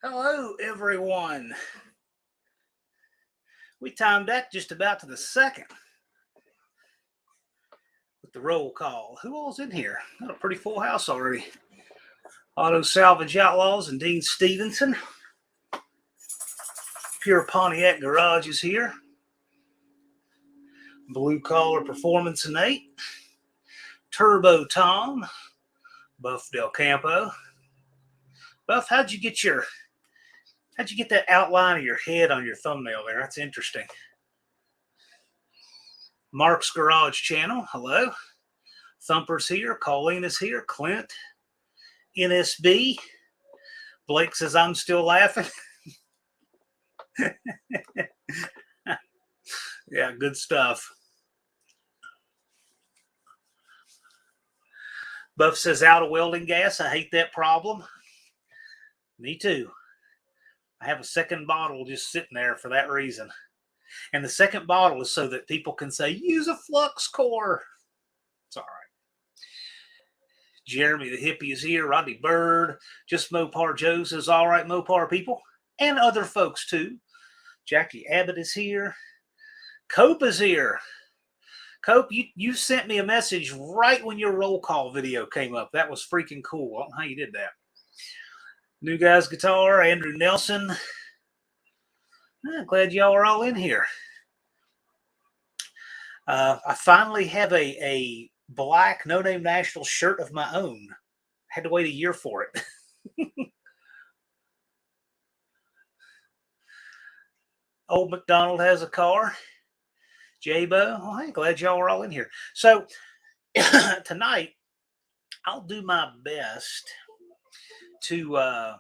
Hello, everyone. We timed that just about to the second with the roll call. Who all's in here? Got a pretty full house already. Auto Salvage Outlaws and Dean Stevenson. Pure Pontiac Garage is here. Blue Collar Performance and Nate. Turbo Tom. Buff Del Campo. Buff, how'd you get that outline of your head on your thumbnail there? That's interesting. Mark's Garage Channel, hello. Thumper's here. Colleen is here. Clint. NSB. Blake says, I'm still laughing. Yeah, good stuff. Buff says, out of welding gas. I hate that problem. Me too. I have a second bottle just sitting there for that reason. And the second bottle is so that people can say, use a flux core. It's all right. Jeremy the hippie is here. Rodney Bird. Just Mopar Joe says, all right, Mopar people. And other folks too. Jackie Abbott is here. Cope is here. Cope, you sent me a message right when your roll call video came up. That was freaking cool. I don't know how you did that. New Guys Guitar, Andrew Nelson. I'm glad y'all are all in here. I finally have a black No Name National shirt of my own. I had to wait a year for it. Old McDonald has a car. J-Bo. Oh, hey, glad y'all are all in here. So tonight, I'll do my best to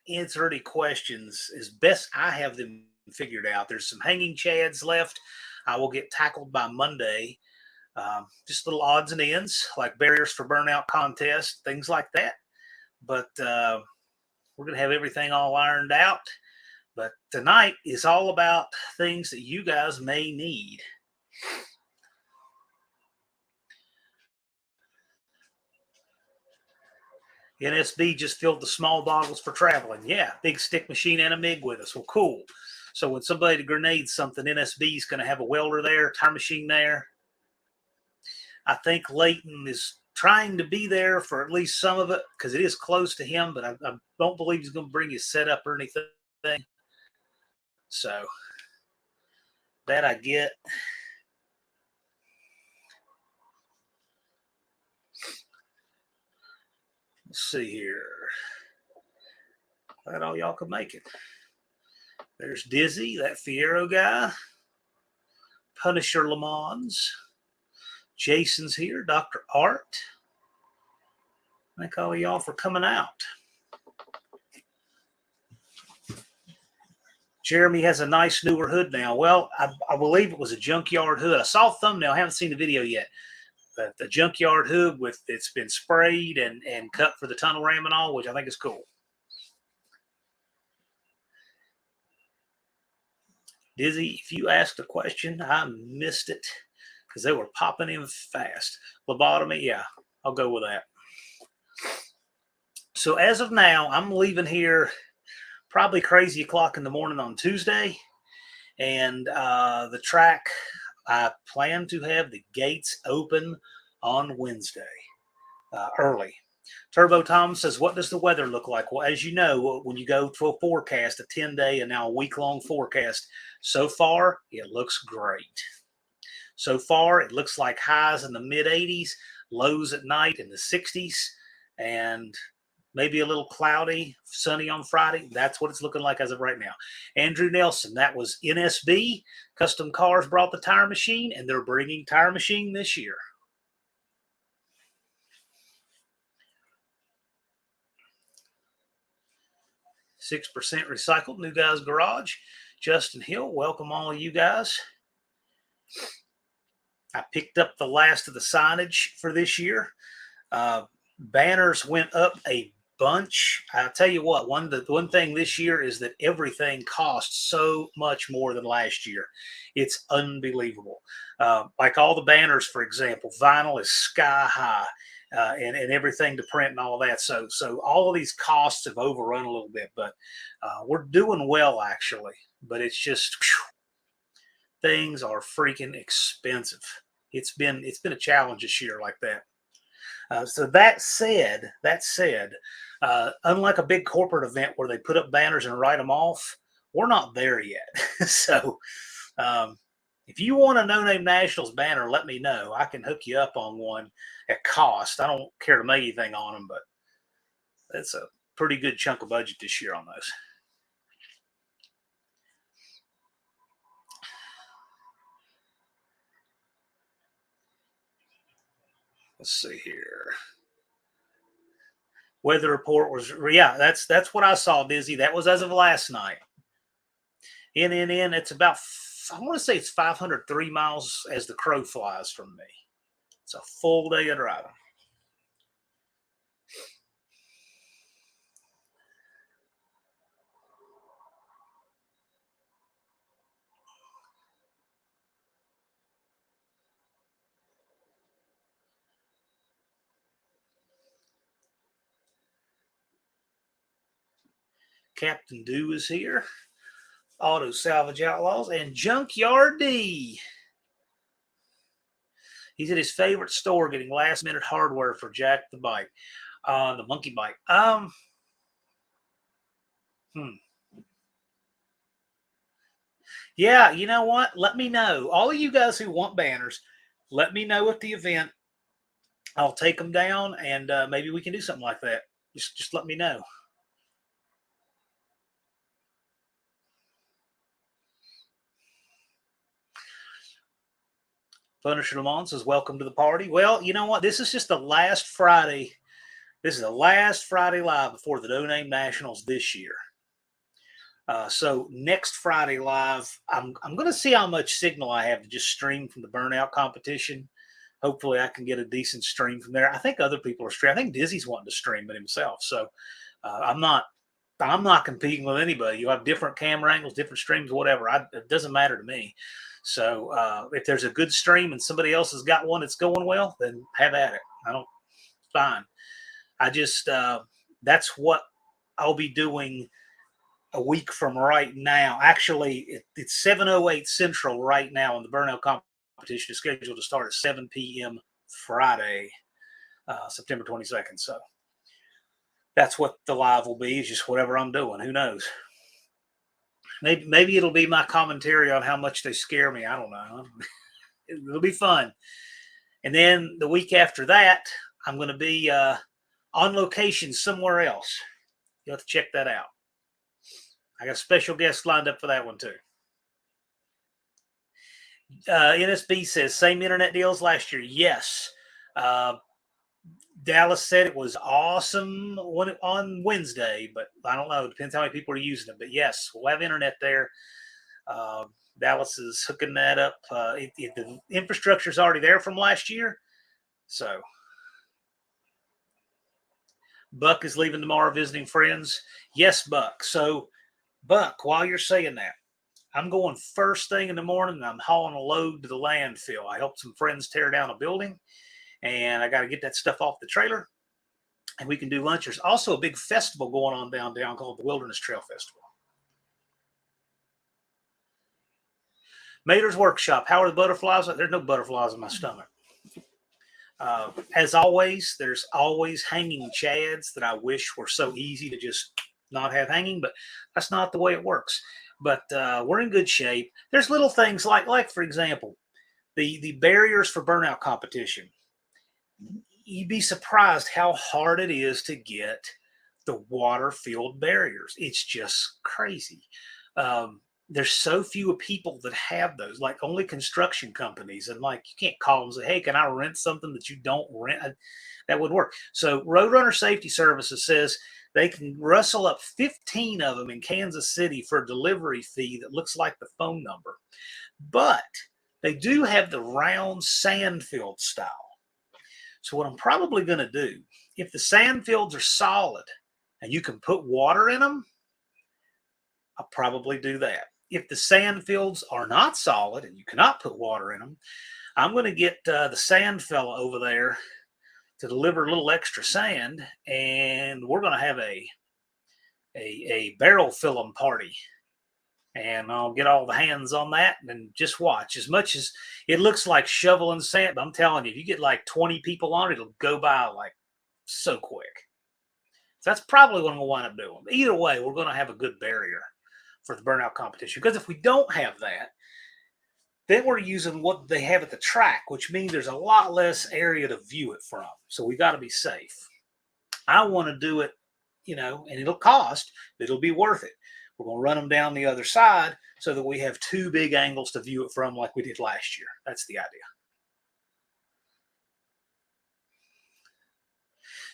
answer any questions as best I have them figured out. There's some hanging chads left. I will get tackled by Monday. Just little odds and ends like barriers for burnout contest, things like that. But we're going to have everything all ironed out. But tonight is all about things that you guys may need. NSB just filled the small bottles for traveling. Yeah, big stick machine and a MIG with us. Well, cool. So when somebody grenades something, NSB is going to have a welder there, tire machine there. I think Leighton is trying to be there for at least some of it because it is close to him, but I don't believe he's going to bring his setup or anything. So that I get. Let's see here. Glad all y'all could make it. There's Dizzy, that Fiero guy. Punisher Lamons. Jason's here. Dr. Art. Thank all of y'all for coming out. Jeremy has a nice newer hood now. Well, I believe it was a junkyard hood. I saw a thumbnail. I haven't seen the video yet. But the junkyard hood with it's been sprayed and cut for the tunnel ram and all, which I think is cool. Dizzy, if you asked a question, I missed it because they were popping in fast. Lobotomy, yeah, I'll go with that. So as of now, I'm leaving here probably crazy o'clock in the morning on Tuesday. And the track, I plan to have the gates open on Wednesday, early. Turbo Tom says, what does the weather look like? Well, as you know, when you go to a forecast, a 10-day and now a week-long forecast, so far, it looks great. So far, it looks like highs in the mid-80s, lows at night in the 60s, and maybe a little cloudy, sunny on Friday. That's what it's looking like as of right now. Andrew Nelson, that was NSB. Custom Cars brought the tire machine, and they're bringing tire machine this year. %6 recycled. New Guys Garage. Justin Hill, welcome all of you guys. I picked up the last of the signage for this year. Banners went up a bunch. I'll tell you what, one thing this year is that everything costs so much more than last year. It's unbelievable. Like all the banners, for example, vinyl is sky high. and everything to print and all of that. So all of these costs have overrun a little bit, but we're doing well actually. But it's just things are freaking expensive. It's been a challenge this year like that. So that said, unlike a big corporate event where they put up banners and write them off, we're not there yet. So if you want a No Name Nationals banner, let me know. I can hook you up on one at cost. I don't care to make anything on them, but that's a pretty good chunk of budget this year on those. Let's see here. Weather report was, yeah, that's what I saw, Dizzy. That was as of last night. It's about, I want to say it's 503 miles as the crow flies from me. It's a full day of driving. Captain Dew is here. Auto Salvage Outlaws and Junkyard D. He's at his favorite store getting last minute hardware for Jack the bike, the monkey bike. Yeah, you know what? Let me know. All of you guys who want banners, let me know at the event. I'll take them down, and maybe we can do something like that. Just let me know. Punisher Lamont says, welcome to the party. Well, you know what? This is just the last Friday. This is the last Friday live before the No Name Nationals this year. So next Friday live, I'm going to see how much signal I have to just stream from the burnout competition. Hopefully I can get a decent stream from there. I think other people are streaming. I think Dizzy's wanting to stream it himself. So I'm not competing with anybody. You have different camera angles, different streams, whatever. It doesn't matter to me. So if there's a good stream and somebody else has got one that's going well, then have at it. Fine. I just, that's what I'll be doing a week from right now. Actually, it's 7:08 Central right now, and the burnout competition is scheduled to start at 7 p.m. Friday, September 22nd. So that's what the live will be, is just whatever I'm doing. Who knows? Maybe it'll be my commentary on how much they scare me. I don't know. It'll be fun. And then the week after that, I'm going to be on location somewhere else. You'll have to check that out. I got a special guest lined up for that one too. NSB says, same internet deals last year. Yes. Dallas said it was awesome on Wednesday, but I don't know. It depends how many people are using it. But yes, we'll have internet there. Dallas is hooking that up. The infrastructure is already there from last year. So Buck is leaving tomorrow visiting friends. Yes, Buck. So Buck, while you're saying that, I'm going first thing in the morning and I'm hauling a load to the landfill. I helped some friends tear down a building and I got to get that stuff off the trailer and we can do lunch. There's also a big festival going on downtown called the Wilderness Trail Festival. Mater's Workshop. How are the butterflies? There's no butterflies in my stomach. As always, there's always hanging chads that I wish were so easy to just not have hanging, but that's not the way it works. But we're in good shape. There's little things like for example, the barriers for burnout competition. You'd be surprised how hard it is to get the water-filled barriers. It's just crazy. There's so few people that have those, like only construction companies. And like, you can't call them and say, hey, can I rent something that you don't rent? That would work. So Roadrunner Safety Services says they can rustle up 15 of them in Kansas City for a delivery fee that looks like the phone number. But they do have the round sand-filled style. So what I'm probably going to do, if the sand fields are solid and you can put water in them, I'll probably do that. If the sand fields are not solid and you cannot put water in them, I'm going to get the sand fella over there to deliver a little extra sand, and we're going to have a barrel filling party. And I'll get all the hands on that and just watch. As much as it looks like shoveling sand, but I'm telling you, if you get like 20 people on it, it'll go by like so quick. So that's probably what I'm going to wind up doing. But either way, we're going to have a good barrier for the burnout competition. Because if we don't have that, then we're using what they have at the track, which means there's a lot less area to view it from. So we got to be safe. I want to do it, and it'll cost, but it'll be worth it. We're going to run them down the other side so that we have two big angles to view it from like we did last year. That's the idea.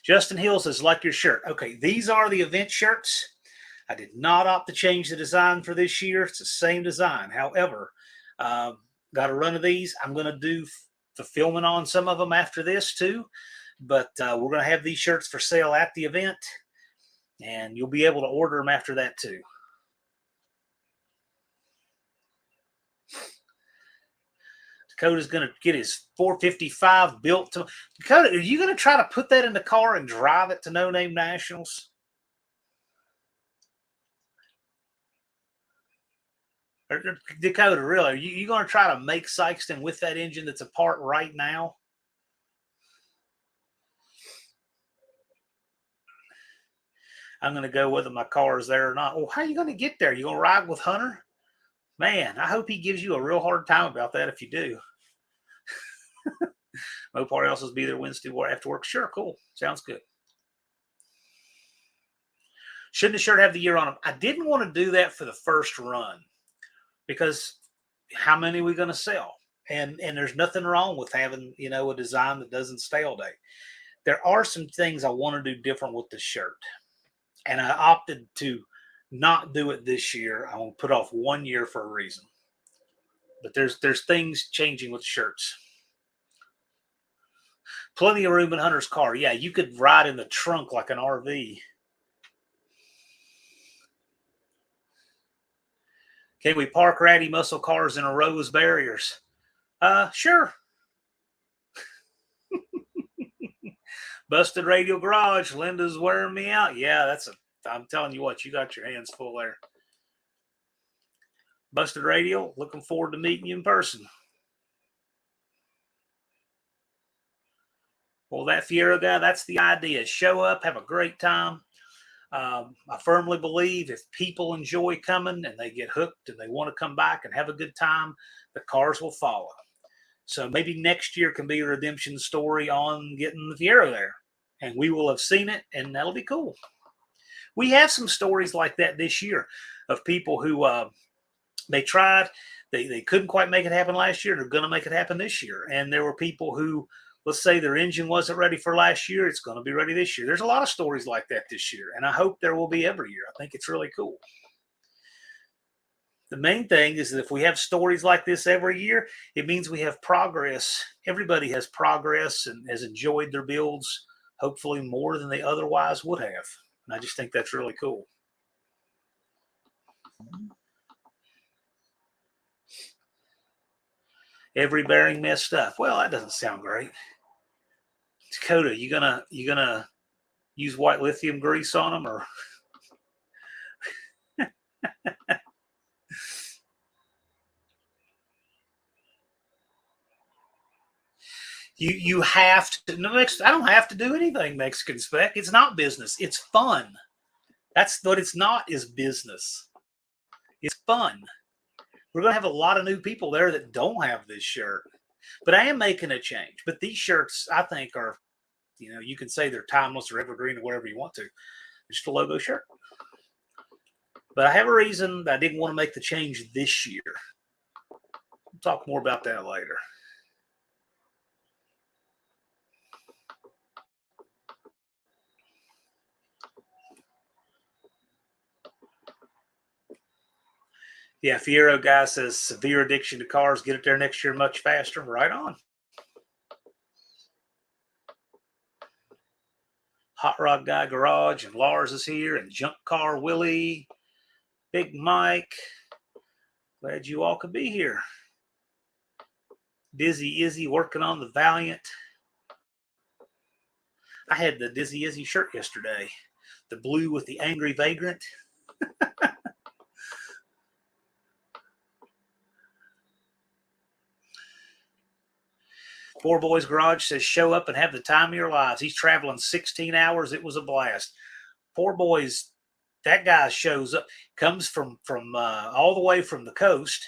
Justin Hill says, like your shirt. Okay, these are the event shirts. I did not opt to change the design for this year. It's the same design. However, got a run of these. I'm going to do the filming on some of them after this too. But we're going to have these shirts for sale at the event. And you'll be able to order them after that too. Dakota's going to get his 455 built. Dakota, are you going to try to put that in the car and drive it to No Name Nationals? Or, Dakota, really, are you going to try to make Sykeston with that engine that's apart right now? I'm going to go whether my car is there or not. Well, how are you going to get there? You going to ride with Hunter? Man, I hope he gives you a real hard time about that if you do. Mopar else will be there Wednesday after work. Sure, cool. Sounds good. Shouldn't the shirt have the year on them? I didn't want to do that for the first run because how many are we going to sell? And there's nothing wrong with having, a design that doesn't stale date. There are some things I want to do different with the shirt. And I opted to not do it this year. I'm going to put off 1 year for a reason. But there's things changing with shirts. Plenty of room in Hunter's car. Yeah, you could ride in the trunk like an RV. Can we park ratty muscle cars in a row as barriers? Sure. Busted Radio Garage. Linda's wearing me out. Yeah, I'm telling you what, you got your hands full there. Busted Radio, looking forward to meeting you in person. Well, that Fiero guy, that's the idea. Show up, have a great time. I firmly believe if people enjoy coming and they get hooked and they want to come back and have a good time, the cars will follow. So maybe next year can be a redemption story on getting the Fiero there. And we will have seen it, and that'll be cool. We have some stories like that this year of people who they tried, they couldn't quite make it happen last year. They're going to make it happen this year. And there were people who, let's say their engine wasn't ready for last year. It's going to be ready this year. There's a lot of stories like that this year, and I hope there will be every year. I think it's really cool. The main thing is that if we have stories like this every year, it means we have progress. Everybody has progress and has enjoyed their builds, hopefully more than they otherwise would have. And I just think that's really cool. Every bearing messed up. Well, that doesn't sound great. Dakota, you gonna use white lithium grease on them, or you have to? No, I don't have to do anything. Mexican Spec. It's not business. It's fun. That's what it's not. Is business. It's fun. We're going to have a lot of new people there that don't have this shirt. But I am making a change. But these shirts, I think, are, you can say they're timeless or evergreen or whatever you want to. It's just a logo shirt. But I have a reason that I didn't want to make the change this year. We'll talk more about that later. Yeah, Fiero guy says severe addiction to cars. Get it there next year much faster. Right on. Hot Rod Guy Garage, and Lars is here, and Junk Car Willie, Big Mike. Glad you all could be here. Busy Izzy working on the Valiant. I had the Dizzy Izzy shirt yesterday. The blue with the angry vagrant. Poor Boy's Garage says, show up and have the time of your lives. He's traveling 16 hours. It was a blast. Poor Boy's, that guy shows up, comes from all the way from the coast,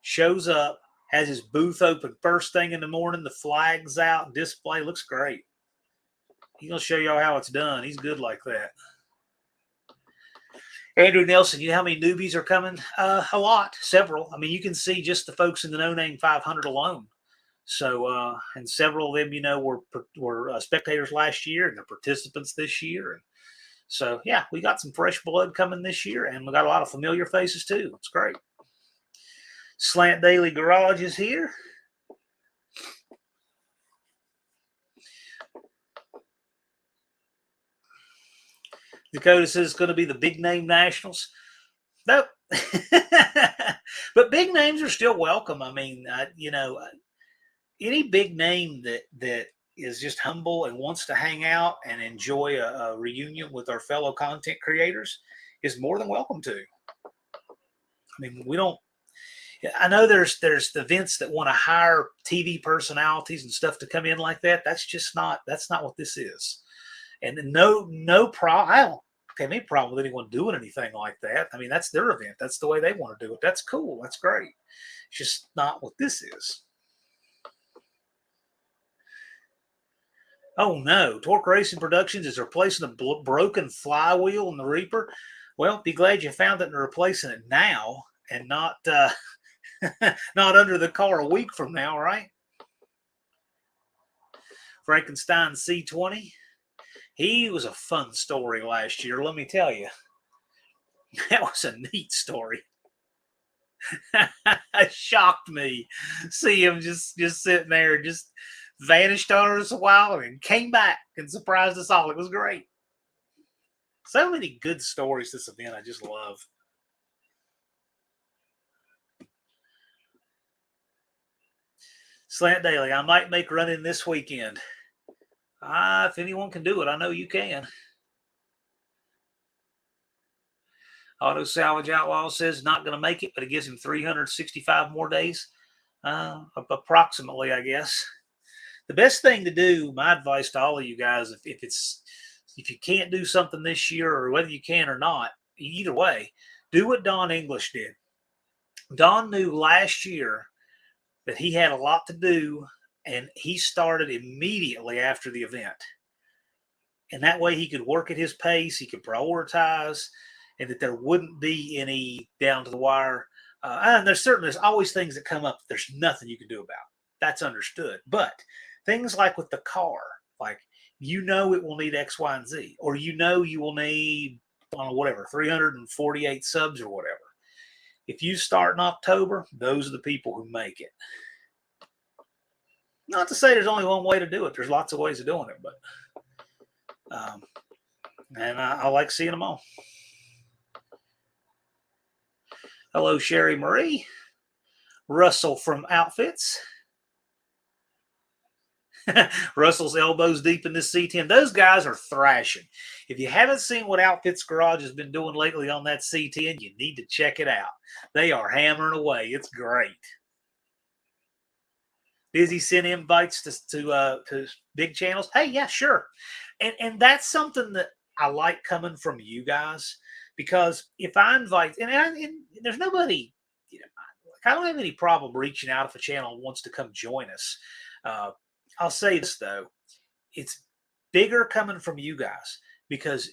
shows up, has his booth open first thing in the morning. The flag's out, display, looks great. He's going to show y'all how it's done. He's good like that. Andrew Nelson, you know how many newbies are coming? A lot, several. I mean, you can see just the folks in the No Name 500 alone. So, and several of them, you know, were spectators last year and they're participants this year. And so, yeah, we got some fresh blood coming this year, and we got a lot of familiar faces too. It's great. Slant Daily Garage is here. Dakota says it's going to be the big name nationals. Nope. But big names are still welcome. I mean, you know, any big name that is just humble and wants to hang out and enjoy a reunion with our fellow content creators is more than welcome to. I mean, we don't. I know there's events that want to hire TV personalities and stuff to come in like that. That's just not. That's not what this is. And no problem. I don't have any problem with anyone doing anything like that. I mean, that's their event. That's the way they want to do it. That's cool. That's great. It's just not what this is. Oh no, Torque Racing Productions is replacing the broken flywheel in the Reaper. Well, be glad you found it and replacing it now and not not under the car a week from now, right? Frankenstein C20. He was a fun story last year, let me tell you. That was a neat story. It shocked me. See him just sitting there, just vanished on us a while and came back and surprised us all. It was great. So many good stories this event I just love. Slant Daily, I might make running this weekend. If anyone can do it, I know you can. Auto Salvage Outlaw says not going to make it, but it gives him 365 more days, approximately, I guess. The best thing to do, my advice to all of you guys, if you can't do something this year, or whether you can or not, either way, do what Don English did. Don knew last year that he had a lot to do, and he started immediately after the event. And that way he could work at his pace, he could prioritize, and that there wouldn't be any down to the wire. And there's always things that come up that there's nothing you can do about. That's understood. But things like with the car, like, you know, it will need X, Y, and Z, or you know you will need, whatever, 348 subs or whatever. If you start in October, those are the people who make it. Not to say there's only one way to do it. There's lots of ways of doing it, but and I like seeing them all. Hello, Sherry Marie. Russell from Outfits. Russell's elbows deep in this C10. Those guys are thrashing. If you haven't seen what Outfits Garage has been doing lately on that C10, you need to check it out. They are hammering away. It's great. Busy send invites to big channels. Hey, yeah, sure. And that's something that I like coming from you guys, because if I invite, and there's nobody, you know, I don't have any problem reaching out if a channel wants to come join us. I'll say this though, it's bigger coming from you guys, because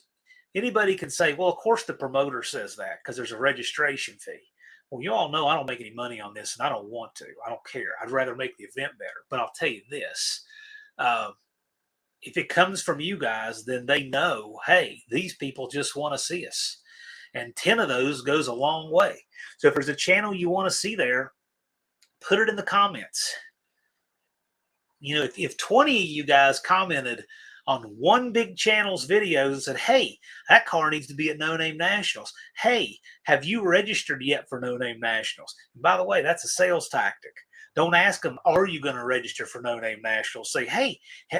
anybody can say, well, of course the promoter says that because there's a registration fee. Well, you all know I don't make any money on this, and I don't want to. I don't care. I'd rather make the event better. But I'll tell you this. If it comes from you guys, then they know, hey, these people just want to see us. And 10 of those goes a long way. So if there's a channel you want to see there, put it in the comments. You know, if 20 of you guys commented on one big channel's videos and said, hey, that car needs to be at No Name Nationals. Hey, have you registered yet for No Name Nationals? And by the way, that's a sales tactic. Don't ask them, are you going to register for No Name Nationals? Say, hey,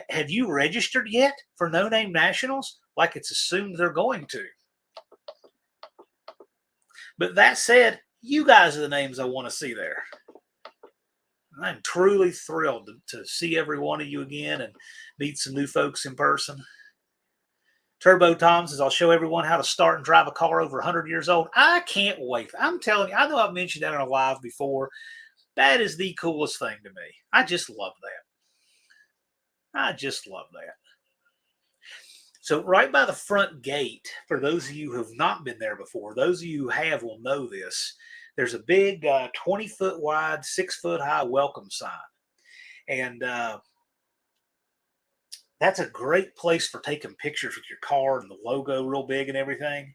have you registered yet for No Name Nationals? Like it's assumed they're going to. But that said, you guys are the names I want to see there. I'm truly thrilled to see every one of you again and meet some new folks in person. Turbo Tom says, I'll show everyone how to start and drive a car over 100 years old. I can't wait. I'm telling you, I know I've mentioned that on a live before. That is the coolest thing to me. I just love that. I just love that. So right by the front gate, for those of you who have not been there before, those of you who have will know this, there's a big 20-foot wide, 6-foot high welcome sign. And that's a great place for taking pictures with your car and the logo real big and everything.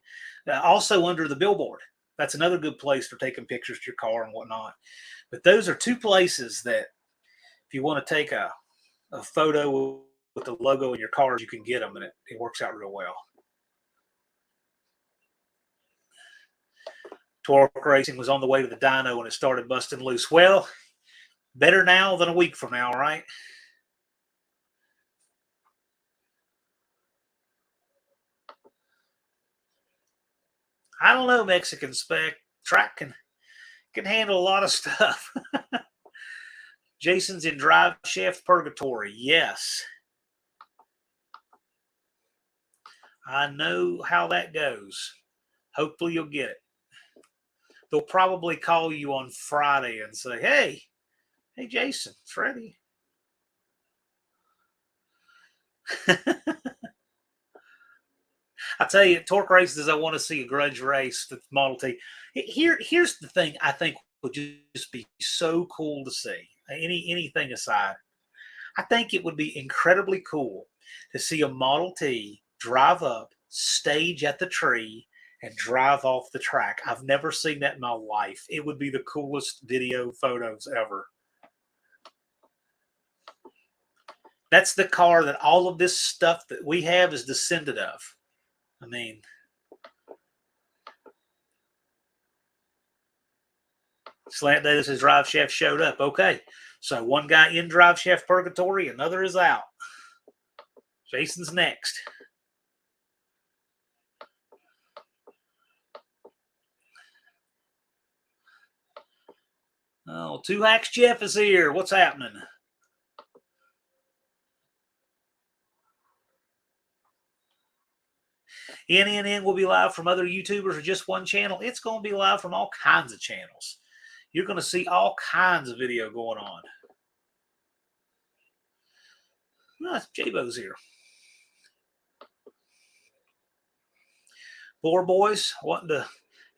Also under the billboard. That's another good place for taking pictures with your car and whatnot. But those are two places that if you want to take a photo with the logo in your cars, you can get them, and it works out real well. Torque Racing was on the way to the dyno when it started busting loose. Well, better now than a week from now, right? I don't know, Mexican Spec. Track can handle a lot of stuff. Jason's in Driveshaft Purgatory. Yes. I know how that goes. Hopefully you'll get it. They'll probably call you on Friday and say, hey, Jason, it's ready. I tell you, Torque Races, I want to see a grudge race with Model T. Here's the thing I think would just be so cool to see. Anything aside, I think it would be incredibly cool to see a Model T drive up, stage at the tree, and drive off the track. I've never seen that in my life. It would be the coolest video photos ever. That's the car that all of this stuff that we have is descended of. I mean, Slant Data says Driveshaft showed up. Okay, so one guy in Driveshaft Purgatory, another is out. Jason's next. Oh, Two Hacks Jeff is here. What's happening? NNN will be live from other YouTubers or just one channel. It's going to be live from all kinds of channels. You're going to see all kinds of video going on. Oh, J-Bo's here. Four boys wanting to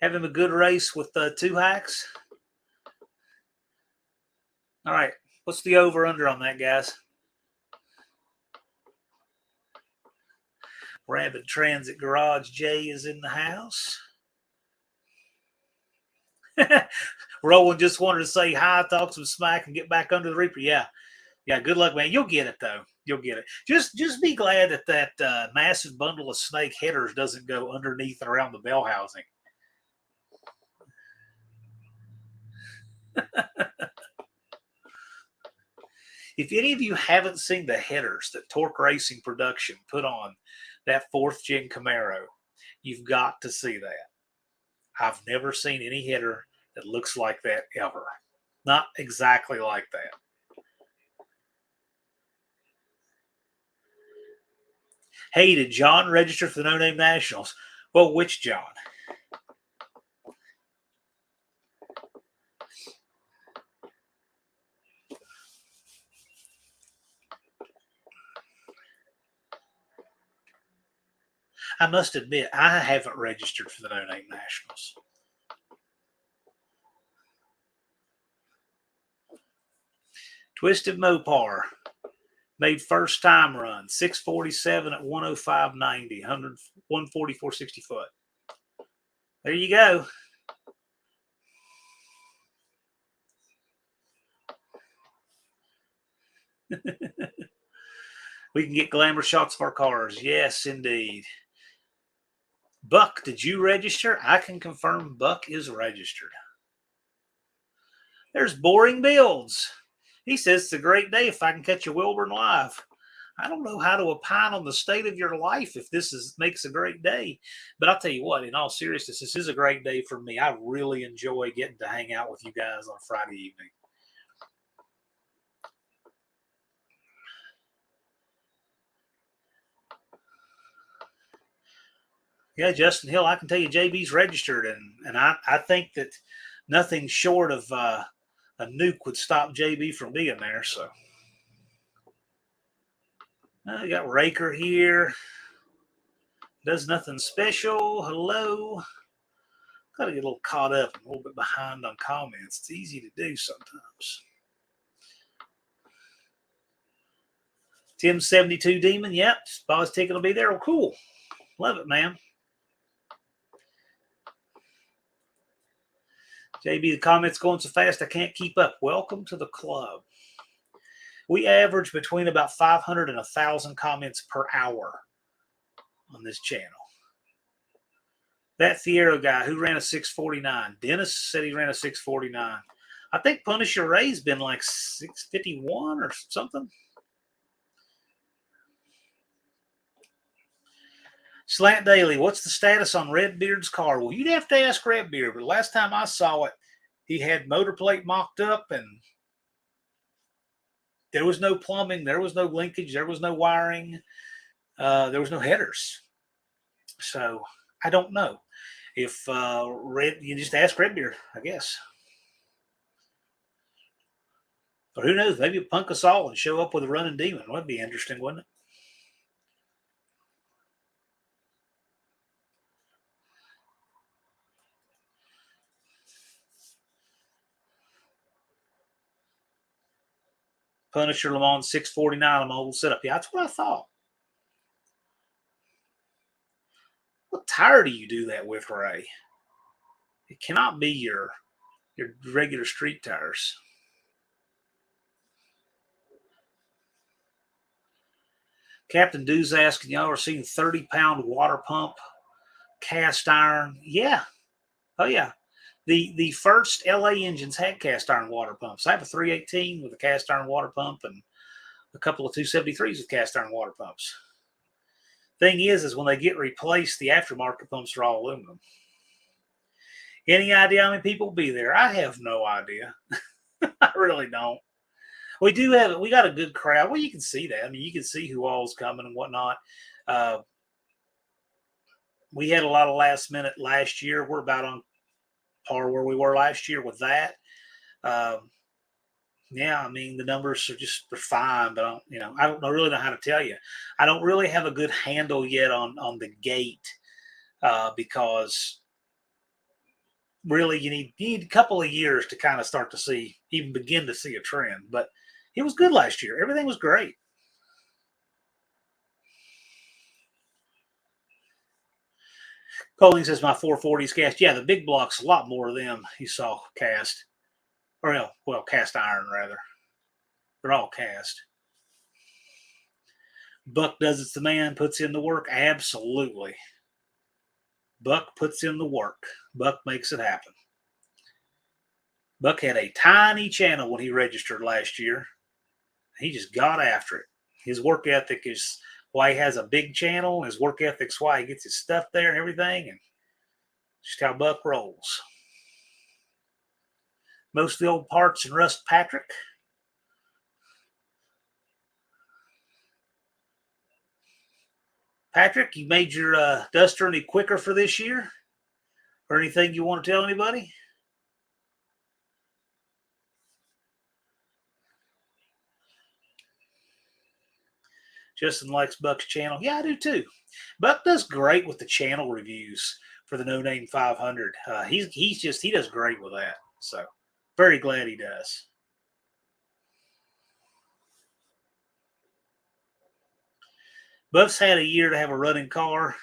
have him a good race with Two Hacks. All right, what's the over-under on that, guys? Rabbit Transit Garage J is in the house. Roland just wanted to say hi, talk some smack, and get back under the Reaper. Yeah, good luck, man. You'll get it, though. You'll get it. Just be glad that massive bundle of snake headers doesn't go underneath and around the bell housing. If any of you haven't seen the headers that Torque Racing Production put on that 4th Gen Camaro, you've got to see that. I've never seen any header that looks like that ever. Not exactly like that. Hey, did John register for the No Name Nationals? Well, which John? I must admit, I haven't registered for the No Name Nationals. Twisted Mopar made first time run, 647 at 105.90, 144 60 foot. There you go. We can get glamour shots of our cars. Yes, indeed. Buck, did you register? I can confirm Buck is registered. There's Boring Builds. He says it's a great day if I can catch a Wilburn live. I don't know how to opine on the state of your life if this makes a great day. But I'll tell you what, in all seriousness, this is a great day for me. I really enjoy getting to hang out with you guys on Friday evening. Yeah, Justin Hill, I can tell you JB's registered, and I think that nothing short of a nuke would stop JB from being there. So we got Raker here. Does nothing special. Hello. Got to get a little caught up, a little bit behind on comments. It's easy to do sometimes. Tim72 Demon, yep. Boss Ticket will be there. Well, cool. Love it, man. JB, the comments going so fast I can't keep up. Welcome to the club. We average between about 500 and 1,000 comments per hour on this channel. That Fiero guy who ran a 649. Dennis said he ran a 649. I think Punisher Ray's been like 651 or something. Slant Daily, what's the status on Redbeard's car? Well, you'd have to ask Redbeard, but last time I saw it, he had motor plate mocked up and there was no plumbing, there was no linkage, there was no wiring, there was no headers. So I don't know. If you just ask Redbeard, I guess. Or who knows, maybe punk us all and show up with a running demon. That'd be interesting, wouldn't it? Punisher Le Mans 649 on mobile setup. Yeah, that's what I thought. What tire do you do that with, Ray? It cannot be your regular street tires. Captain Dew's asking, y'all are seeing 30-pound water pump, cast iron. Yeah. Oh, yeah. The first LA engines had cast iron water pumps. I have a 318 with a cast iron water pump and a couple of 273s with cast iron water pumps. Thing is when they get replaced, the aftermarket pumps are all aluminum. Any idea how many people will be there? I have no idea. I really don't. We got a good crowd. Well, you can see that. I mean, you can see who all's coming and whatnot. We had a lot of last minute last year. We're about on par where we were last year with that. Yeah, I mean, the numbers they're fine, but I don't really know how to tell you. I don't really have a good handle yet on the gate because really you need a couple of years to kind of start to begin to see a trend. But it was good last year. Everything was great. Colleen says my 440s cast. Yeah, the big blocks, a lot more of them you saw cast. Or, well, cast iron, rather. They're all cast. Buck does it's the man, puts in the work. Absolutely. Buck puts in the work. Buck makes it happen. Buck had a tiny channel when he registered last year. He just got after it. His work ethic is why he has a big channel. His work ethic's why he gets his stuff there and everything. And just how Buck rolls. Most of the old parts in Rust Patrick. Patrick, you made your duster any quicker for this year? Or anything you want to tell anybody? Justin likes Buck's channel. Yeah, I do too. Buck does great with the channel reviews for the No Name 500. He does great with that. So very glad he does. Buff's had a year to have a running car,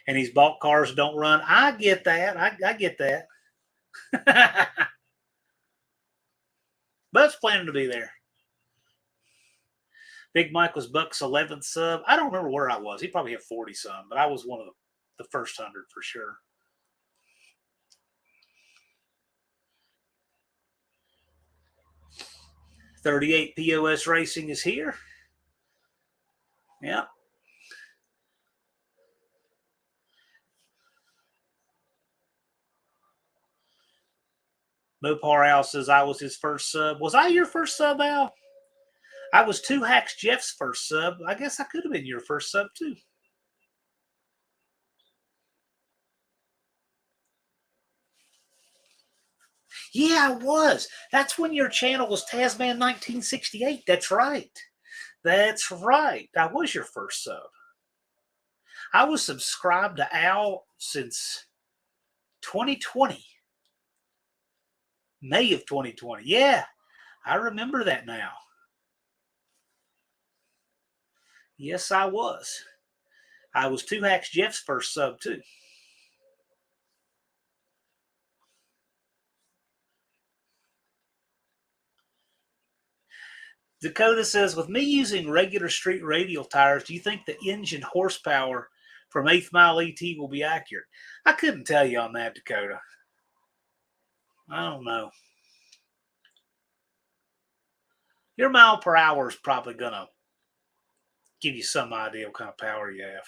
and he's bought cars that don't run. I get that. I get that. Buff's planning to be there. Big Mike was Buck's 11th sub. I don't remember where I was. He probably had 40 some, but I was one of the first 100 for sure. 38 POS Racing is here. Yeah. Mopar Al says I was his first sub. Was I your first sub, Al? I was Two Hacks Jeff's first sub. I guess I could have been your first sub, too. Yeah, I was. That's when your channel was Tasman 1968. That's right. That's right. I was your first sub. I was subscribed to Al since 2020. May of 2020. Yeah, I remember that now. Yes, I was. I was Two Hacks Jeff's first sub, too. Dakota says, with me using regular street radial tires, do you think the engine horsepower from 8th Mile ET will be accurate? I couldn't tell you on that, Dakota. I don't know. Your mile per hour is probably going to give you some idea what kind of power you have.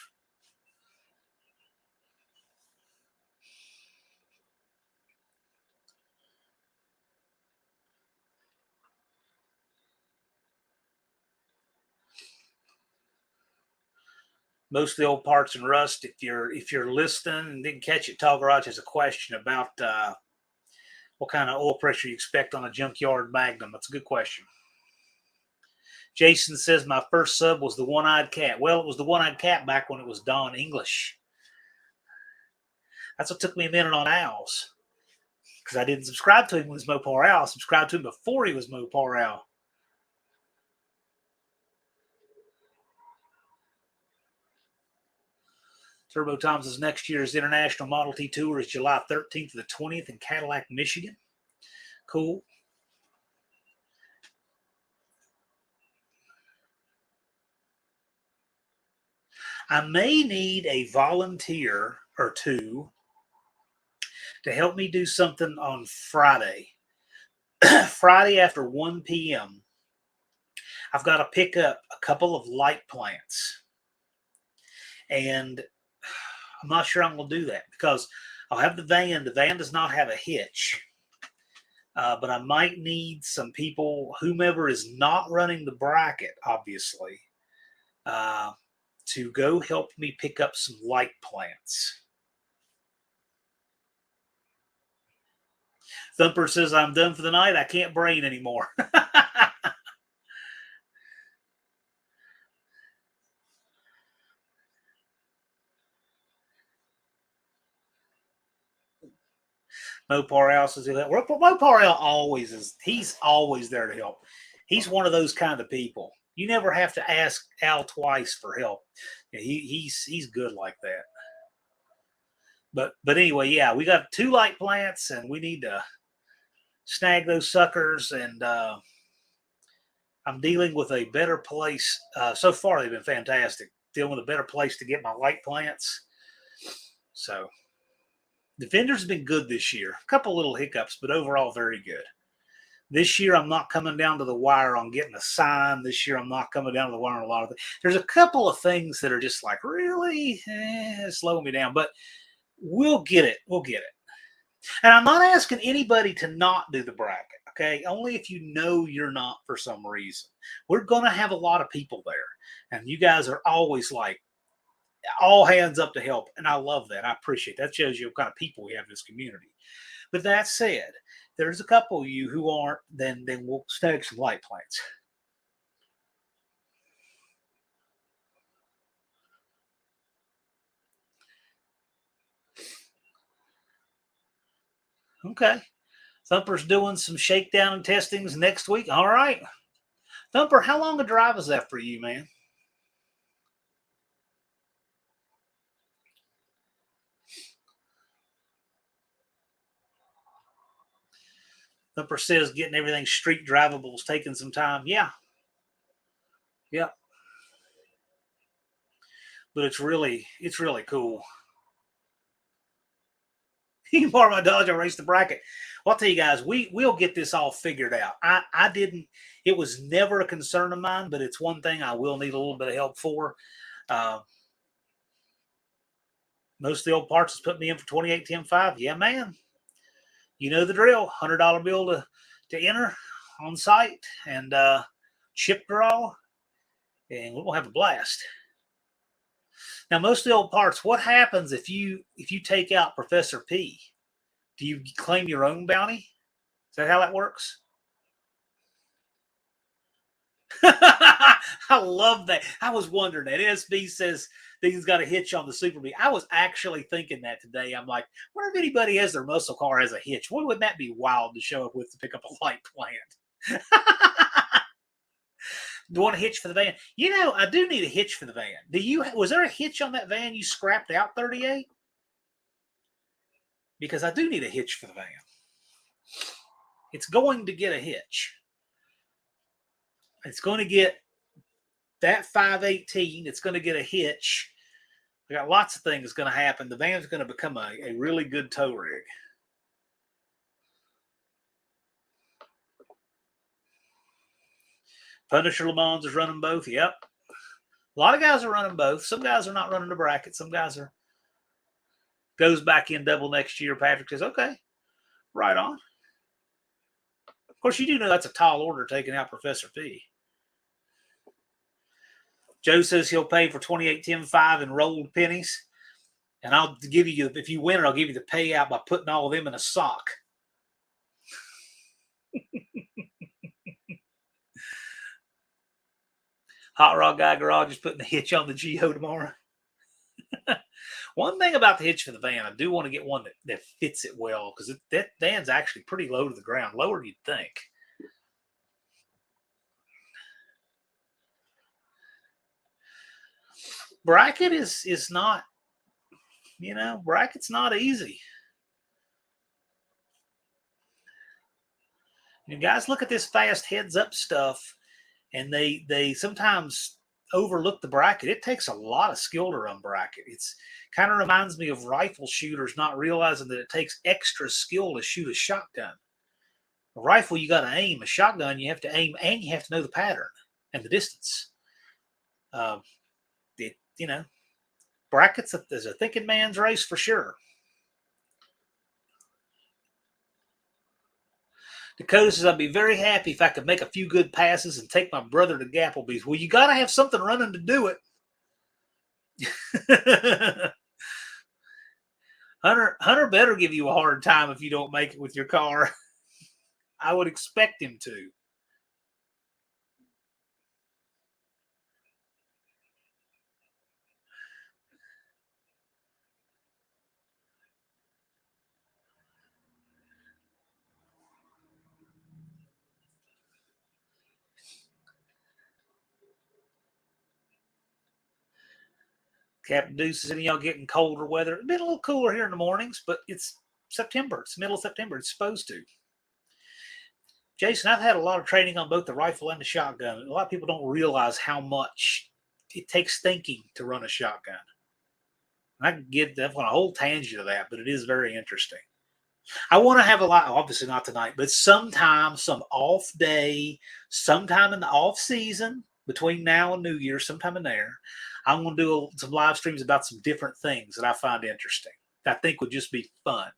Most of the old parts and rust. If you're listening and didn't catch it, Tall Garage has a question about what kind of oil pressure you expect on a junkyard Magnum. That's a good question. Jason says my first sub was the One-Eyed Cat. Well, it was the One-Eyed Cat back when it was Don English. That's what took me a minute on Al's, because I didn't subscribe to him when he was Mopar Al. I subscribed to him before he was Mopar Al. Turbo Tom says next year's International Model T Tour is July 13th to the 20th in Cadillac, Michigan. Cool. I may need a volunteer or two to help me do something on Friday. Friday after 1 p.m., I've got to pick up a couple of light plants. And I'm not sure I'm going to do that because I'll have the van. The van does not have a hitch. But I might need some people, whomever is not running the bracket, obviously, to go help me pick up some light plants. Thumper says, I'm done for the night. I can't brain anymore. Mopar Al says, Mopar Al always is. He's always there to help. He's one of those kind of people. You never have to ask Al twice for help. He's good like that. But anyway, yeah, we got 2 light plants, and we need to snag those suckers. And I'm dealing with a better place. So far, they've been fantastic. Dealing with a better place to get my light plants. So Defender's been good this year. A couple little hiccups, but overall very good. This year, I'm not coming down to the wire on getting a sign. This year, I'm not coming down to the wire on a lot of things. There's a couple of things that are just like, really slowing me down. But we'll get it. We'll get it. And I'm not asking anybody to not do the bracket, okay? Only if you know you're not for some reason. We're going to have a lot of people there. And you guys are always like, all hands up to help. And I love that. I appreciate that. That shows you what kind of people we have in this community. But that said, there's a couple of you who aren't, then we'll snag some light plants. Okay. Thumper's doing some shakedown and testings next week. All right. Thumper, how long a drive is that for you, man? Thumper says getting everything street drivable is taking some time. Yeah. Yeah. But it's really cool. You borrow my Dodge, I'll race the bracket. Well, I'll tell you guys, we'll get this all figured out. I didn't, it was never a concern of mine, but it's one thing I will need a little bit of help for. Most of the old parts has put me in for 28.10.5. Yeah, man. You know the drill. $100 bill to enter on site and chip draw, and we'll have a blast. Now, most of the old parts, what happens if you take out Professor P? Do you claim your own bounty? Is that how that works? I love that. I was wondering that. SB says he's got a hitch on the Super B. I was actually thinking that today. I'm like, wonder if anybody has their muscle car has a hitch. What would that be wild to show up with to pick up a light plant? Do you want a hitch for the van? You know, I do need a hitch for the van. Was there a hitch on that van you scrapped out 38? Because I do need a hitch for the van. It's going to get a hitch. It's going to get that 518. It's going to get a hitch. We got lots of things going to happen. The van's going to become a really good tow rig. Punisher Le Mans is running both. Yep. A lot of guys are running both. Some guys are not running the bracket. Some guys are goes back in double next year. Patrick says, okay, right on. Of course, you do know that's a tall order taking out Professor P. Joe says he'll pay for 28.10.5 in rolled pennies. And I'll give you, if you win it, I'll give you the payout by putting all of them in a sock. Hot Rod Guy Garage is putting the hitch on the Geo tomorrow. One thing about the hitch for the van, I do want to get one that fits it well, because that van's actually pretty low to the ground, lower than you'd think. Bracket is not, bracket's not easy. You guys look at this fast heads up stuff, and they sometimes overlook the bracket. It takes a lot of skill to run bracket. It's kind of reminds me of rifle shooters not realizing that it takes extra skill to shoot a shotgun. A rifle, you got to aim. A shotgun, you have to aim, and you have to know the pattern and the distance. Brackets is a thinking man's race for sure. Dakota says, I'd be very happy if I could make a few good passes and take my brother to Gapplebee's. Well, you got to have something running to do it. Hunter better give you a hard time if you don't make it with your car. I would expect him to. Captain Deuce is any y'all getting colder weather. It's been a little cooler here in the mornings, but it's September. It's middle of September. It's supposed to. Jason, I've had a lot of training on both the rifle and the shotgun. A lot of people don't realize how much it takes thinking to run a shotgun. I can get on a whole tangent of that, but it is very interesting. I want to have a lot, obviously not tonight, but sometime, some off day, sometime in the off season, between now and New Year, sometime in there, I'm going to do some live streams about some different things that I find interesting, that I think would just be fun.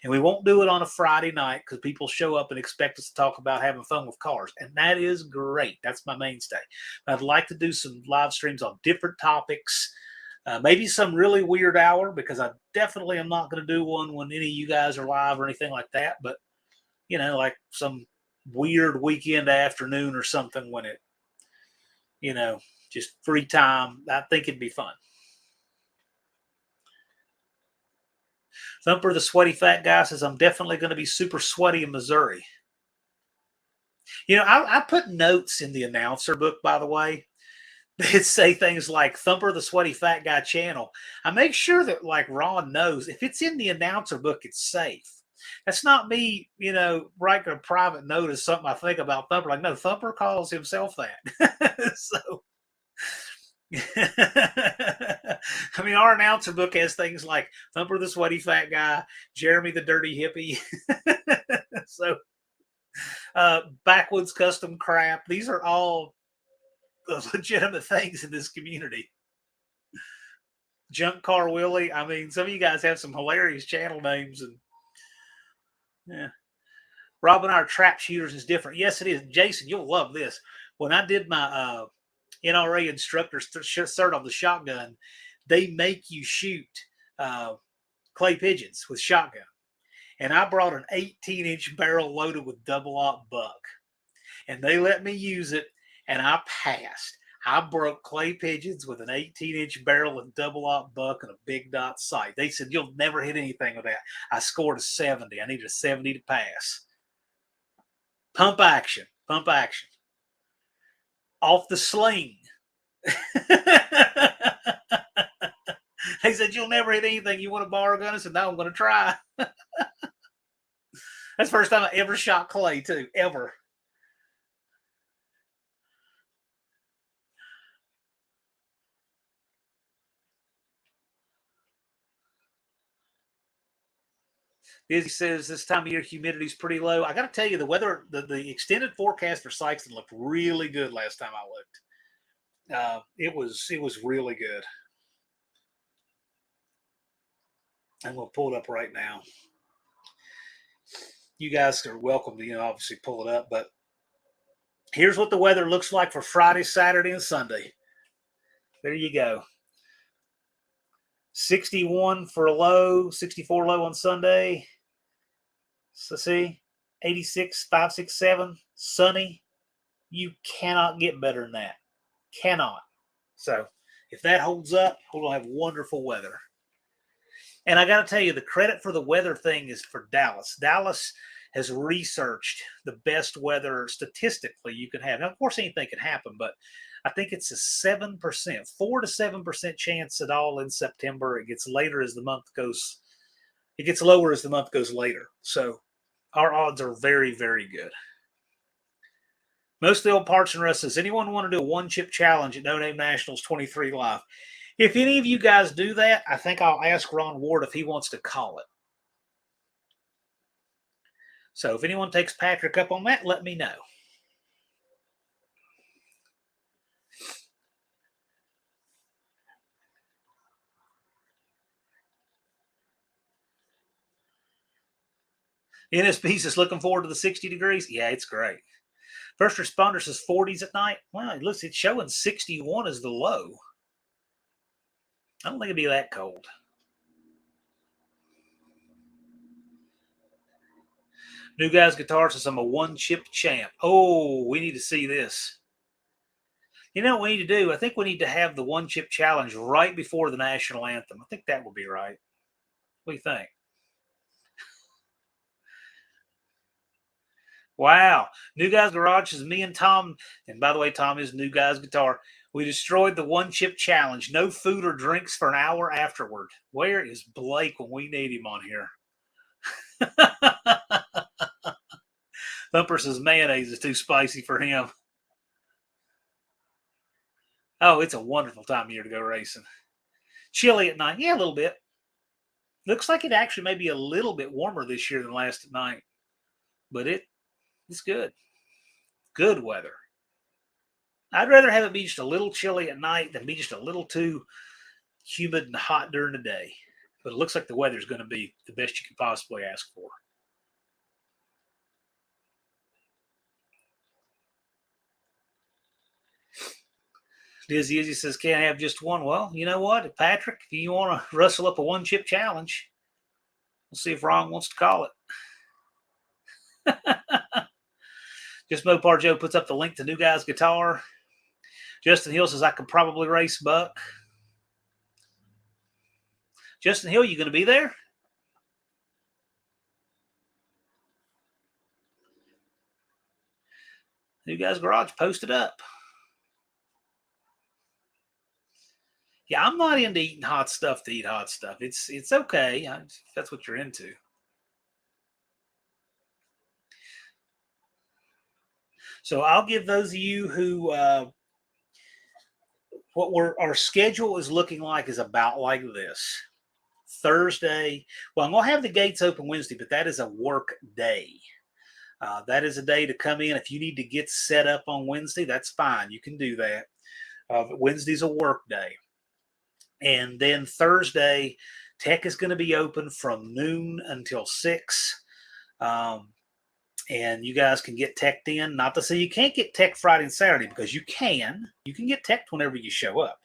And we won't do it on a Friday night because people show up and expect us to talk about having fun with cars. And that is great. That's my mainstay. But I'd like to do some live streams on different topics. Maybe some really weird hour, because I definitely am not going to do one when any of you guys are live or anything like that. But, like some weird weekend afternoon or something when it, just free time. I think it'd be fun. Thumper, the sweaty fat guy, says, I'm definitely going to be super sweaty in Missouri. I put notes in the announcer book, by the way, that say things like Thumper, the sweaty fat guy channel. I make sure that, like, Ron knows if it's in the announcer book, it's safe. That's not me, writing a private note as something I think about Thumper. Like, no, Thumper calls himself that. So I mean, our announcer book has things like Thumper the sweaty fat guy, Jeremy the dirty hippie. So, backwoods custom crap. These are all legitimate things in this community. Junk Car Willie. I mean, some of you guys have some hilarious channel names, and yeah. Rob and our trap shooters is different. Yes, it is. Jason, you'll love this. When I did my NRA instructor cert on the shotgun, they make you shoot clay pigeons with shotgun. And I brought an 18-inch barrel loaded with double-aught buck. And they let me use it, and I passed. I broke clay pigeons with an 18-inch barrel and double-aught buck and a big dot sight. They said, you'll never hit anything with that. I scored a 70. I needed a 70 to pass. Pump action. Pump action. Off the sling. They said, you'll never hit anything. You want to borrow a gun? I said, no, I'm going to try. That's the first time I ever shot clay, too. Ever. Izzy says this time of year humidity is pretty low. I got to tell you, the weather, the extended forecast for Sikeston looked really good last time I looked. It was really good. I'm going to pull it up right now. You guys are welcome to, obviously pull it up, but here's what the weather looks like for Friday, Saturday, and Sunday. There you go. 61 for a low, 64 low on Sunday. So see, 86, 567, sunny. You cannot get better than that. Cannot. So if that holds up, we'll have wonderful weather. And I got to tell you, the credit for the weather thing is for Dallas. Dallas has researched the best weather statistically you can have. Now, of course, anything can happen, but I think it's a 7%, 4 to 7% chance at all in September. It gets later as the month goes. It gets lower as the month goes later. So our odds are very, very good. Most of the old Parts and Rust says, anyone want to do a one-chip challenge at No Name Nationals 23 Live? If any of you guys do that, I think I'll ask Ron Ward if he wants to call it. So if anyone takes Patrick up on that, let me know. NSP is looking forward to the 60 degrees. Yeah, it's great. First responder says 40s at night. Well, it looks, it's showing 61 as the low. I don't think it'd be that cold. New Guy's Guitar says I'm a one-chip champ. Oh, we need to see this. You know what we need to do? I think we need to have the one-chip challenge right before the national anthem. I think that would be right. What do you think? Wow. New Guy's Garage is me and Tom. And by the way, Tom is New Guy's Guitar. We destroyed the one-chip challenge. No food or drinks for an hour afterward. Where is Blake when we need him on here? Thumper says mayonnaise is too spicy for him. Oh, it's a wonderful time of year to go racing. Chilly at night. Yeah, a little bit. Looks like it actually may be a little bit warmer this year than last night. But it's good. Good weather. I'd rather have it be just a little chilly at night than be just a little too humid and hot during the day. But it looks like the weather's going to be the best you could possibly ask for. Dizzy Izzy says, can't have just one. Well, you know what, Patrick, if you want to rustle up a one-chip challenge, we'll see if Ron wants to call it. Just Mopar Joe puts up the link to New Guy's Guitar. Justin Hill says, I could probably race Buck. Justin Hill, you going to be there? New Guy's Garage posted up. Yeah, I'm not into eating hot stuff to eat hot stuff. It's okay. If that's what you're into. So I'll give those of you who what our schedule is looking like is about like this. Thursday, well, I'm going to have the gates open Wednesday, but that is a work day. That is a day to come in. If you need to get set up on Wednesday, that's fine. You can do that. Wednesday's a work day. And then Thursday, tech is going to be open from noon until 6. And you guys can get teched in. Not to say you can't get tech Friday and Saturday, because you can. You can get teched whenever you show up.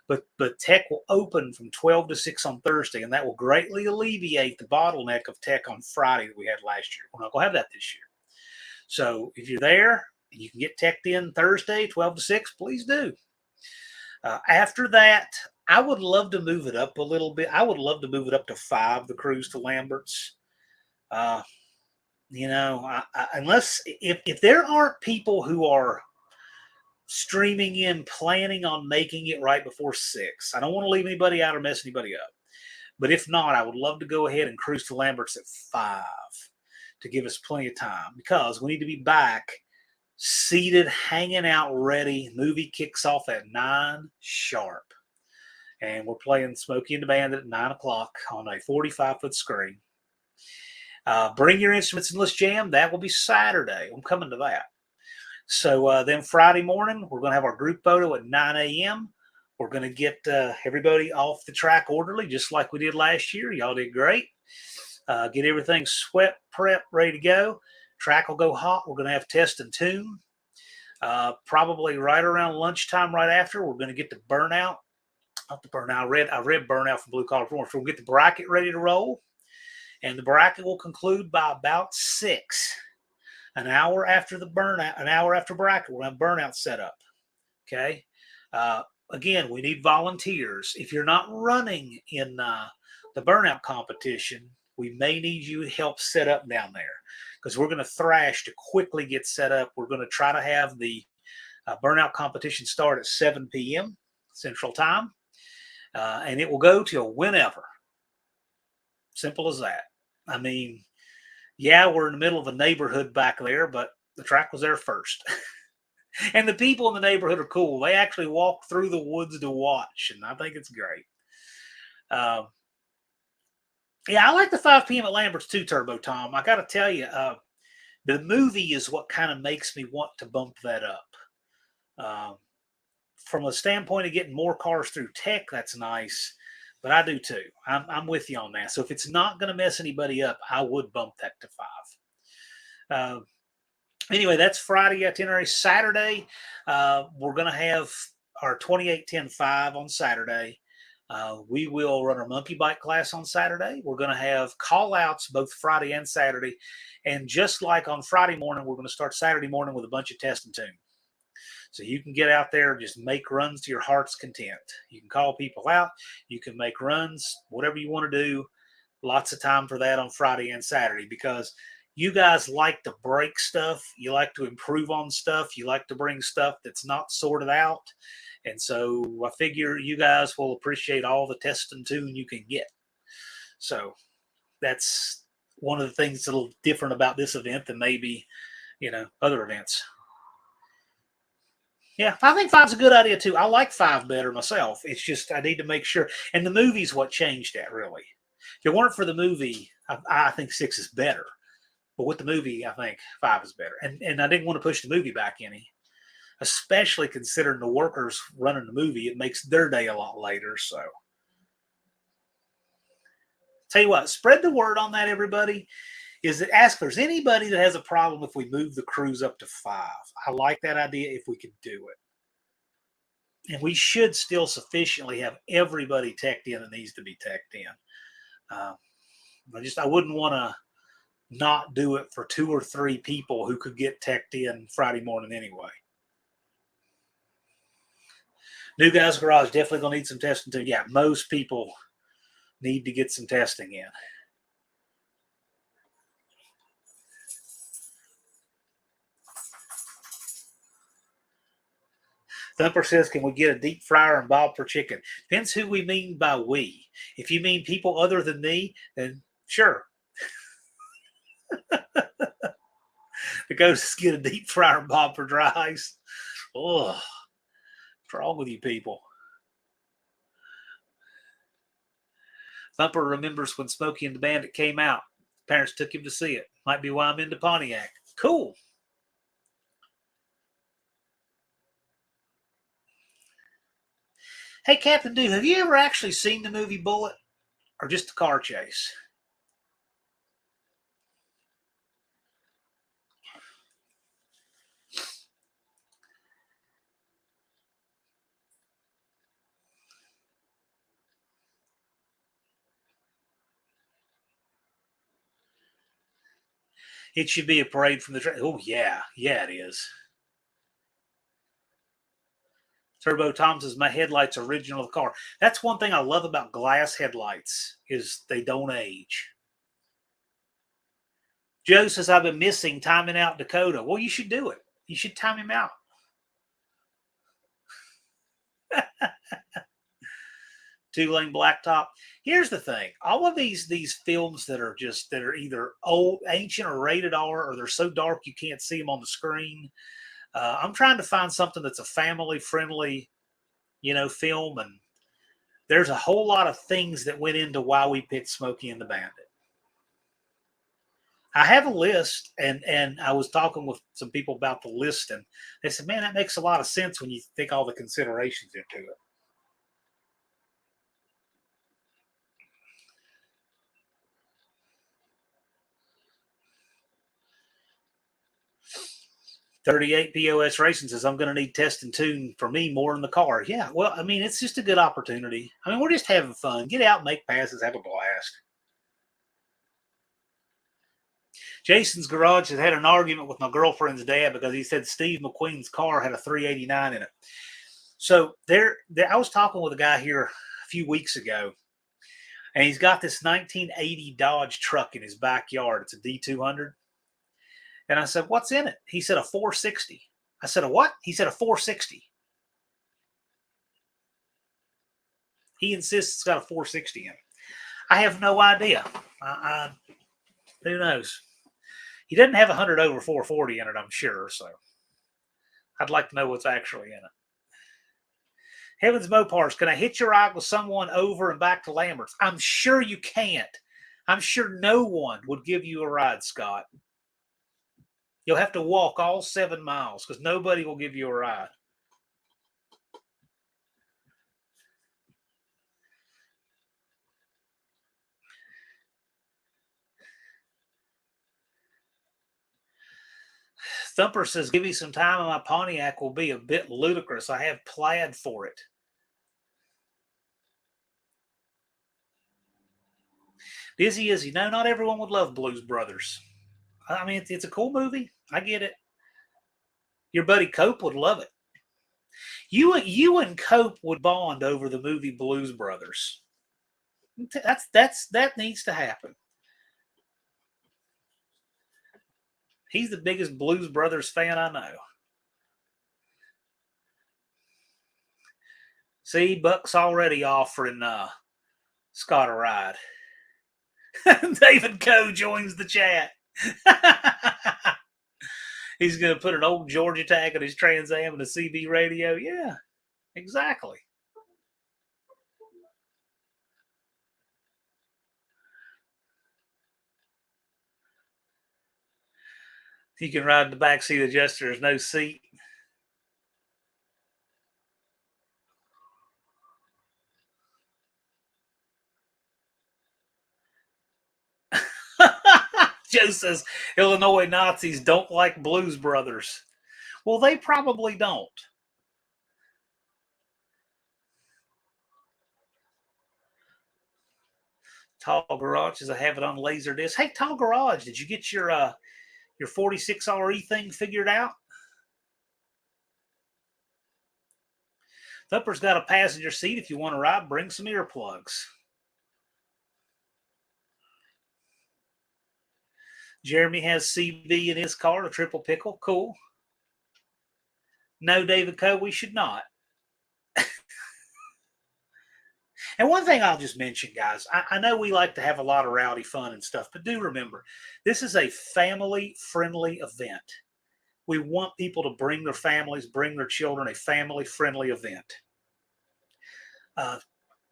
But tech will open from 12 to 6 on Thursday, and that will greatly alleviate the bottleneck of tech on Friday that we had last year. We're not going to have that this year. So if you're there and you can get teched in Thursday, 12 to 6, please do. After that, I would love to move it up a little bit. I would love to move it up to 5, the cruise to Lambert's. Unless if there aren't people who are streaming in, planning on making it right before 6. I don't want to leave anybody out or mess anybody up. But if not, I would love to go ahead and cruise to Lambert's at 5 to give us plenty of time, because we need to be back, seated, hanging out, ready. Movie kicks off at 9 sharp. And we're playing Smokey and the Bandit at 9 o'clock on a 45-foot screen. Bring your instruments and let's jam. That will be Saturday. I'm coming to that. So then Friday morning, we're going to have our group photo at 9 a.m. We're going to get everybody off the track orderly, just like we did last year. Y'all did great. Get everything swept, prep, ready to go. Track will go hot. We're going to have test and tune. Probably right around lunchtime, right after, we're going to get the burnout. Not the burnout. I read burnout from Blue Collar Performance. We'll get the bracket ready to roll. And the bracket will conclude by about 6. An hour after the burnout, an hour after bracket, we'll have burnout set up. Okay. Again, we need volunteers. If you're not running in the burnout competition, we may need you to help set up down there, because we're going to thrash to quickly get set up. We're going to try to have the burnout competition start at 7 p.m. Central Time, and it will go till whenever. Simple as that. I mean, yeah, we're in the middle of a neighborhood back there, but the track was there first. And the people in the neighborhood are cool. They actually walk through the woods to watch, and I think it's great. Yeah, I like the 5 p.m. at Lambert's too, Turbo Tom. I got to tell you, the movie is what kind of makes me want to bump that up. From a standpoint of getting more cars through tech, that's nice. But I do too. I'm with you on that. So if it's not going to mess anybody up, I would bump that to 5. Anyway, that's Friday itinerary. Saturday, we're going to have our 28-10-5 on Saturday. We will run our monkey bike class on Saturday. We're going to have call outs both Friday and Saturday. And just like on Friday morning, we're going to start Saturday morning with a bunch of test and tune. So you can get out there and just make runs to your heart's content. You can call people out. You can make runs, whatever you want to do. Lots of time for that on Friday and Saturday, because you guys like to break stuff. You like to improve on stuff. You like to bring stuff that's not sorted out. And so I figure you guys will appreciate all the test and tune you can get. So that's one of the things that's a little different about this event than maybe, other events. Yeah, I think 5's a good idea too. I like 5 better myself. It's just I need to make sure. And the movie's what changed that, really. If it weren't for the movie, I think 6 is better. But with the movie, I think 5 is better. And I didn't want to push the movie back any, especially considering the workers running the movie. It makes their day a lot later. So, tell you what, spread the word on that, everybody. Is that ask if there's anybody that has a problem if we move the cruise up to 5. I like that idea if we could do it. And we should still sufficiently have everybody teched in that needs to be teched in. I wouldn't want to not do it for 2 or 3 people who could get teched in Friday morning anyway. New Guys Garage definitely going to need some testing too. Yeah, most people need to get some testing in. Thumper says, can we get a deep fryer and bob for chicken? Depends who we mean by we. If you mean people other than me, then sure. Dakota's get a deep fryer and bob for dry ice. Oh, What's wrong with you people? Thumper remembers when Smokey and the Bandit came out. Parents took him to see it. Might be why I'm into Pontiac. Cool. Hey, Captain Dude, have you ever actually seen the movie Bullet? Or just a car chase? It should be a parade from the train. Oh, yeah. Yeah, it is. Turbo Tom says, my headlights are original car. That's one thing I love about glass headlights is they don't age. Joe says, I've been missing timing out Dakota. Well, you should do it. You should time him out. Two-lane blacktop. Here's the thing. All of these films that are either old, ancient, or rated R, or they're so dark you can't see them on the screen. I'm trying to find something that's a family-friendly, film, and there's a whole lot of things that went into why we picked Smokey and the Bandit. I have a list, and I was talking with some people about the list, and they said, man, that makes a lot of sense when you think all the considerations into it. "38 POS Racing says, I'm going to need test and tune for me more in the car." Yeah, well, I mean, it's just a good opportunity. I mean, we're just having fun. Get out, make passes, have a blast. Jason's Garage has had an argument with my girlfriend's dad because he said Steve McQueen's car had a 389 in it. So I was talking with a guy here a few weeks ago, and he's got this 1980 Dodge truck in his backyard. It's a D200. And I said, what's in it? He said, a 460. I said, a what? He said, a 460. He insists it's got a 460 in it. I have no idea. Who knows? He doesn't have 100 over 440 in it, I'm sure. So I'd like to know what's actually in it. Heavens Mopars, can I hitch a ride with someone over and back to Lambert's? I'm sure you can't. I'm sure no one would give you a ride, Scott. You'll have to walk all 7 miles because nobody will give you a ride. Thumper says, give me some time and my Pontiac will be a bit ludicrous. I have plaid for it. Dizzy Izzy. No, not everyone would love Blues Brothers. I mean, it's a cool movie. I get it. Your buddy Cope would love it. You and Cope would bond over the movie Blues Brothers. That needs to happen. He's the biggest Blues Brothers fan I know. See, Buck's already offering Scott a ride. David Coe joins the chat. He's going to put an old Georgia tag on his Trans Am and a CB radio. Yeah, exactly. You can ride in the backseat adjuster. There's no seat. Joe says Illinois Nazis don't like Blues Brothers. Well, they probably don't. Tall Garage says I have it on Laserdisc. Hey, Tall Garage, did you get your 46RE thing figured out? Thumper's got a passenger seat. If you want to ride, bring some earplugs. Jeremy has CB in his car, a triple pickle. Cool. No, David Coe, we should not. And one thing I'll just mention, guys, I know we like to have a lot of rowdy fun and stuff, but do remember, this is a family-friendly event. We want people to bring their families, bring their children, a family-friendly event.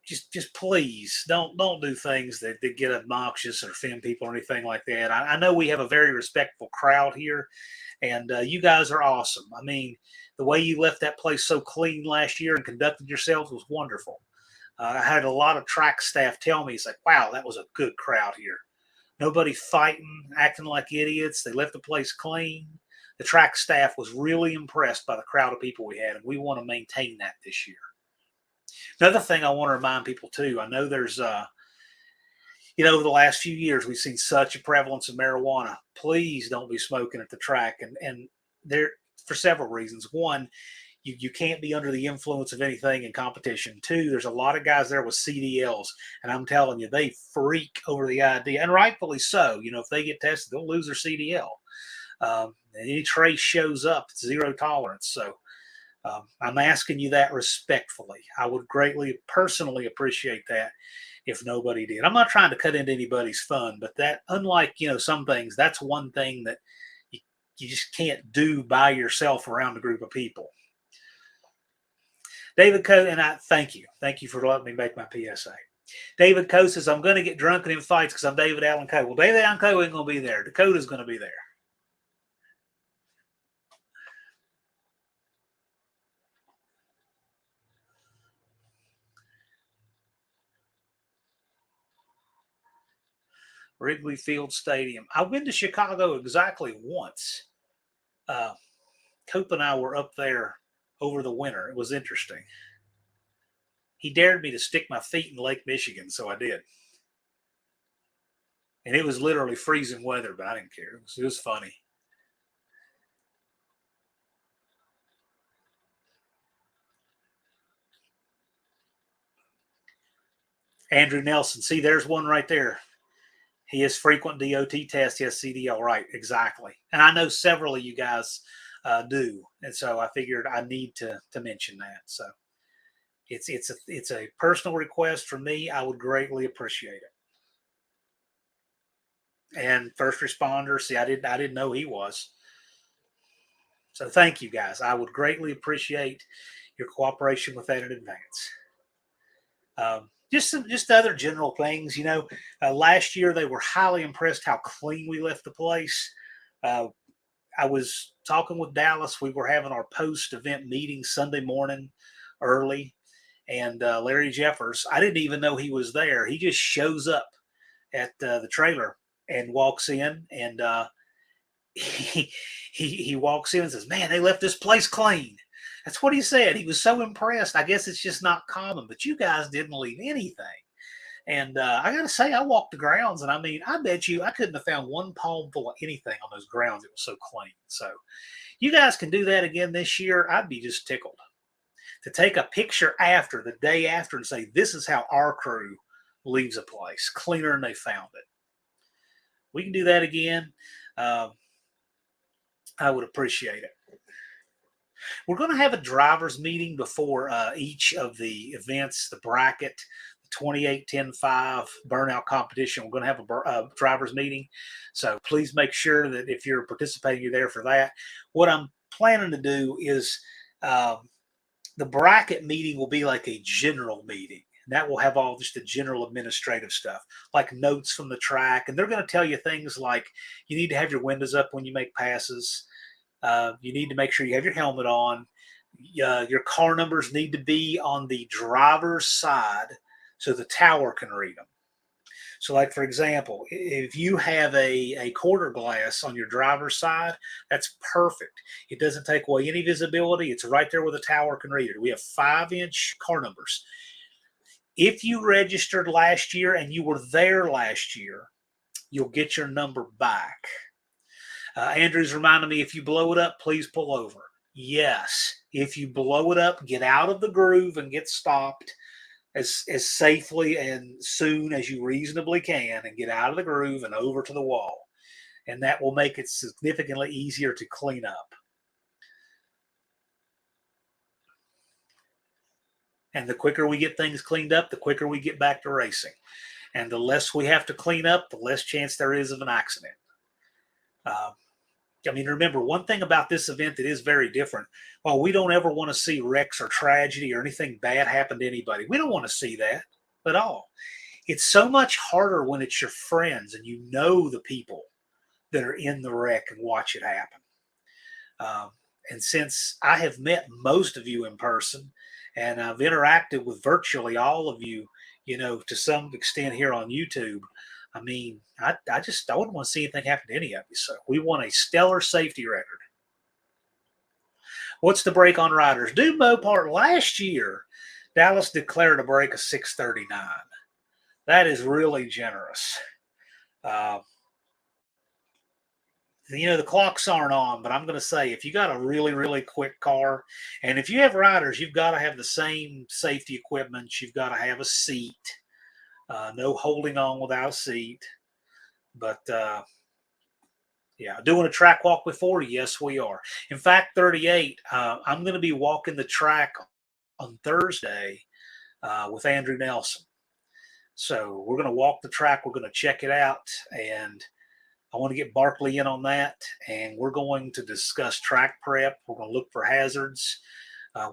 Just please don't do things that get obnoxious or offend people or anything like that. I know we have a very respectful crowd here, and you guys are awesome. I mean, the way you left that place so clean last year and conducted yourselves was wonderful. I had a lot of track staff tell me, it's like, wow, that was a good crowd here. Nobody fighting, acting like idiots. They left the place clean. The track staff was really impressed by the crowd of people we had, and we want to maintain that this year. Another thing I want to remind people too, I know there's, over the last few years, we've seen such a prevalence of marijuana. Please don't be smoking at the track. And there, for several reasons. One, you can't be under the influence of anything in competition. Two, there's a lot of guys there with CDLs, and I'm telling you, they freak over the idea, and rightfully so. If they get tested, they'll lose their CDL. Any trace shows up, it's zero tolerance. So I'm asking you that respectfully. I would greatly, personally appreciate that if nobody did. I'm not trying to cut into anybody's fun, but that, unlike, some things, that's one thing that you just can't do by yourself around a group of people. David Coe, and I thank you. Thank you for letting me make my PSA. David Coe says, I'm going to get drunk and in fights because I'm David Allen Coe. Well, David Allen Coe ain't going to be there. Dakota's going to be there. Wrigley Field Stadium. I've been to Chicago exactly once. Cope and I were up there over the winter. It was interesting. He dared me to stick my feet in Lake Michigan, so I did. And it was literally freezing weather, but I didn't care. It was funny. Andrew Nelson. See, there's one right there. He has frequent DOT tests. He has CDL. Right, exactly. And I know several of you guys do. And so I figured I need to mention that. So it's a personal request from me. I would greatly appreciate it. And first responder, see, I didn't know he was. So thank you guys. I would greatly appreciate your cooperation with that in advance. Just other general things, last year they were highly impressed how clean we left the place. I was talking with Dallas. We were having our post-event meeting Sunday morning early, and Larry Jeffers, I didn't even know he was there. He just shows up at the trailer and walks in, and he walks in and says, man, they left this place clean. That's what he said. He was so impressed. I guess it's just not common, but you guys didn't leave anything. And I got to say, I walked the grounds, and I mean, I bet you I couldn't have found one palm full of anything on those grounds. It was so clean. So you guys can do that again this year. I'd be just tickled to take a picture after, the day after, and say, this is how our crew leaves a place, cleaner than they found it. We can do that again. I would appreciate it. We're going to have a driver's meeting before each of the events, the bracket, the 28, 10, 5 burnout competition. We're going to have a driver's meeting. So please make sure that if you're participating, you're there for that. What I'm planning to do is the bracket meeting will be like a general meeting. That will have all just the general administrative stuff, like notes from the track. And they're going to tell you things like you need to have your windows up when you make passes. You need to make sure you have your helmet on. Your car numbers need to be on the driver's side so the tower can read them. So, like, for example, if you have a quarter glass on your driver's side, that's perfect. It doesn't take away any visibility. It's right there where the tower can read it. We have 5-inch car numbers. If you registered last year and you were there last year, you'll get your number back. Andrew's reminding me, if you blow it up, please pull over. Yes, if you blow it up, get out of the groove and get stopped as safely and soon as you reasonably can, and get out of the groove and over to the wall. And that will make it significantly easier to clean up. And the quicker we get things cleaned up, the quicker we get back to racing. And the less we have to clean up, the less chance there is of an accident. I mean, remember, one thing about this event that is very different. While we don't ever want to see wrecks or tragedy or anything bad happen to anybody, we don't want to see that at all. It's so much harder when it's your friends and you know the people that are in the wreck and watch it happen. And since I have met most of you in person and I've interacted with virtually all of you, to some extent here on YouTube, I mean, I wouldn't want to see anything happen to any of you. So we want a stellar safety record. What's the break on riders? Due Mopar last year, Dallas declared a break of 639. That is really generous. The clocks aren't on, but I'm going to say if you got a really, really quick car, and if you have riders, you've got to have the same safety equipment. You've got to have a seat. No holding on without a seat. But, yeah, doing a track walk with 40, yes, we are. In fact, 38, I'm going to be walking the track on Thursday with Andrew Nelson. So we're going to walk the track. We're going to check it out, and I want to get Barkley in on that, and we're going to discuss track prep. We're going to look for hazards.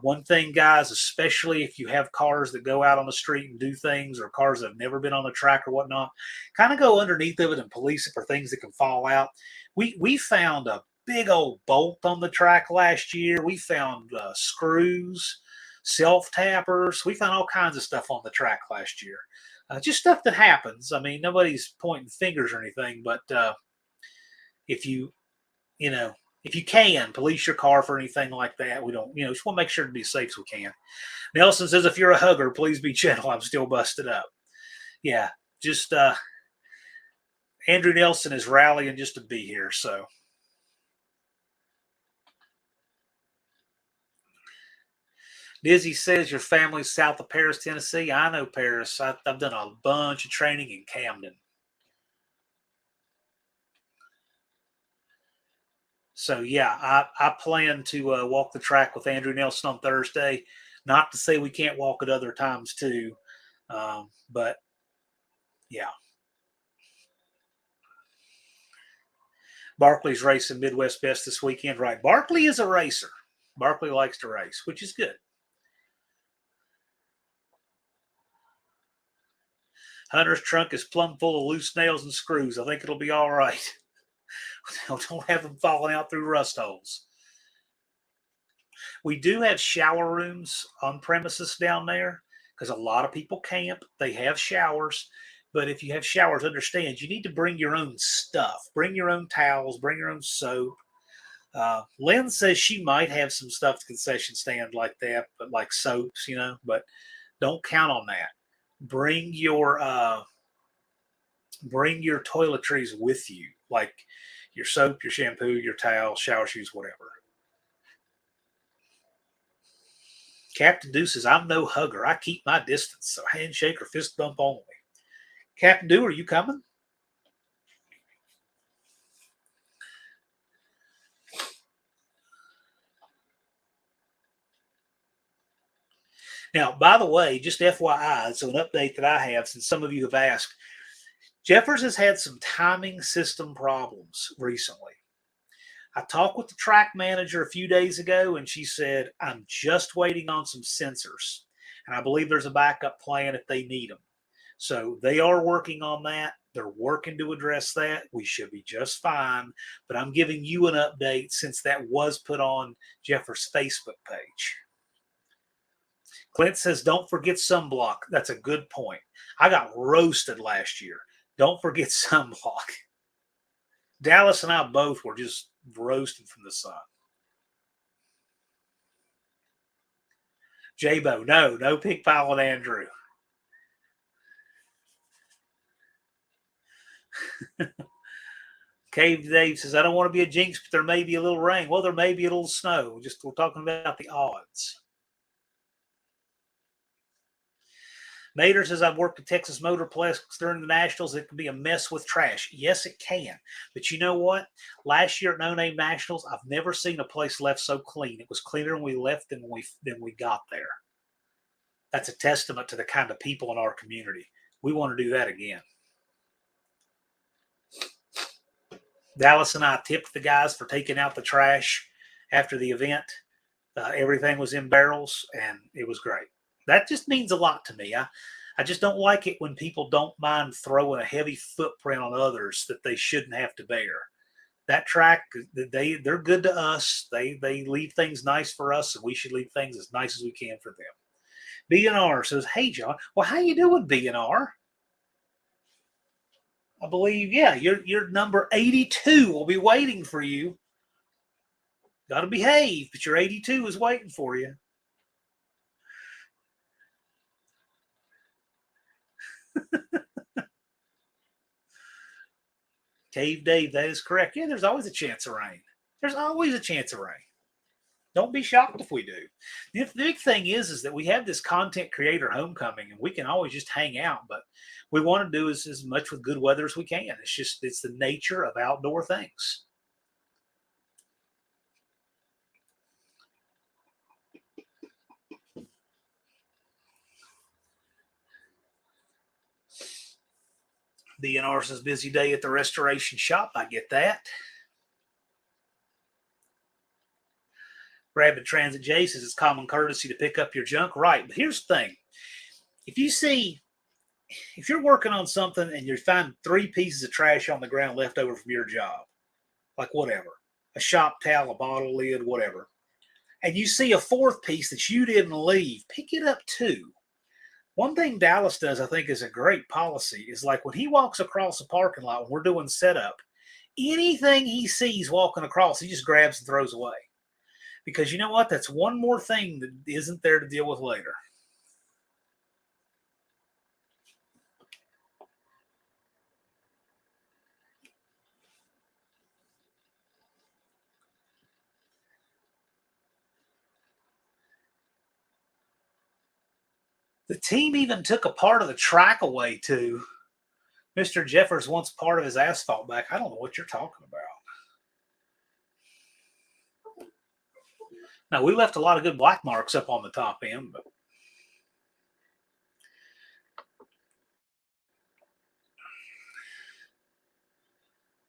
One thing, guys, especially if you have cars that go out on the street and do things, or cars that have never been on the track or whatnot, kind of go underneath of it and police it for things that can fall out. We found a big old bolt on the track last year. We found screws, self-tappers. We found all kinds of stuff on the track last year. Just stuff that happens. I mean, nobody's pointing fingers or anything, but if you can, police your car for anything like that. We don't, just want to make sure to be as safe as we can. Nelson says, if you're a hugger, please be gentle. I'm still busted up. Yeah, just Andrew Nelson is rallying just to be here. So Dizzy says your family's south of Paris, Tennessee. I know Paris. I've done a bunch of training in Camden. So, yeah, I plan to walk the track with Andrew Nelson on Thursday. Not to say we can't walk at other times, too. But, yeah. Barkley's racing Midwest Best this weekend. Right. Barkley is a racer. Barkley likes to race, which is good. Hunter's trunk is plumb full of loose nails and screws. I think it'll be all right. Don't have them falling out through rust holes. We do have shower rooms on premises down there because a lot of people camp. They have showers. But if you have showers, understand you need to bring your own stuff. Bring your own towels. Bring your own soap. Lynn says she might have some stuff at the concession stand like that, but like soaps, but don't count on that. Bring your toiletries with you, like your soap, your shampoo, your towel, shower shoes, whatever. Captain Dew says, I'm no hugger. I keep my distance, so handshake or fist bump only. Captain Dew, are you coming? Now, by the way, just FYI, so an update that I have, since some of you have asked, Jeffers has had some timing system problems recently. I talked with the track manager a few days ago, and she said, I'm just waiting on some sensors. And I believe there's a backup plan if they need them. So they are working on that. They're working to address that. We should be just fine. But I'm giving you an update since that was put on Jeffers' Facebook page. Clint says, don't forget sunblock. That's a good point. I got roasted last year. Don't forget sunblock. Dallas and I both were just roasting from the sun. J-Bo, no pig pilot Andrew. Cave Dave says, I don't want to be a jinx, but there may be a little rain. Well, there may be a little snow. We're talking about the odds. Mater says, I've worked at Texas Motorplex during the Nationals. It can be a mess with trash. Yes, it can. But you know what? Last year at No Name Nationals, I've never seen a place left so clean. It was cleaner when we left than we got there. That's a testament to the kind of people in our community. We want to do that again. Dallas and I tipped the guys for taking out the trash after the event. Everything was in barrels, and it was great. That just means a lot to me. I just don't like it when people don't mind throwing a heavy footprint on others that they shouldn't have to bear. That track, they're good to us. They leave things nice for us, and we should leave things as nice as we can for them. BNR says, "Hey John, well, how you doing, BNR? I believe, yeah, you're number 82. We'll be waiting for you. Got to behave, but your 82 is waiting for you." Cave Dave, that is correct. Yeah, there's always a chance of rain. There's always a chance of rain. Don't be shocked if we do. The big thing is that we have this content creator homecoming, and we can always just hang out. But we want to do as much with good weather as we can. It's the nature of outdoor things. DNR says busy day at the restoration shop. I get that. Rapid Transit J says it's common courtesy to pick up your junk. Right. But here's the thing. If you're working on something and you find 3 pieces of trash on the ground left over from your job, like whatever, a shop towel, a bottle lid, whatever, and you see a 4th piece that you didn't leave, pick it up too. One thing Dallas does, I think, is a great policy, is like when he walks across a parking lot when we're doing setup, anything he sees walking across, he just grabs and throws away. Because you know what? That's one more thing that isn't there to deal with later. The team even took a part of the track away, too. Mr. Jeffers wants part of his asphalt back. I don't know what you're talking about. Now, we left a lot of good black marks up on the top end, but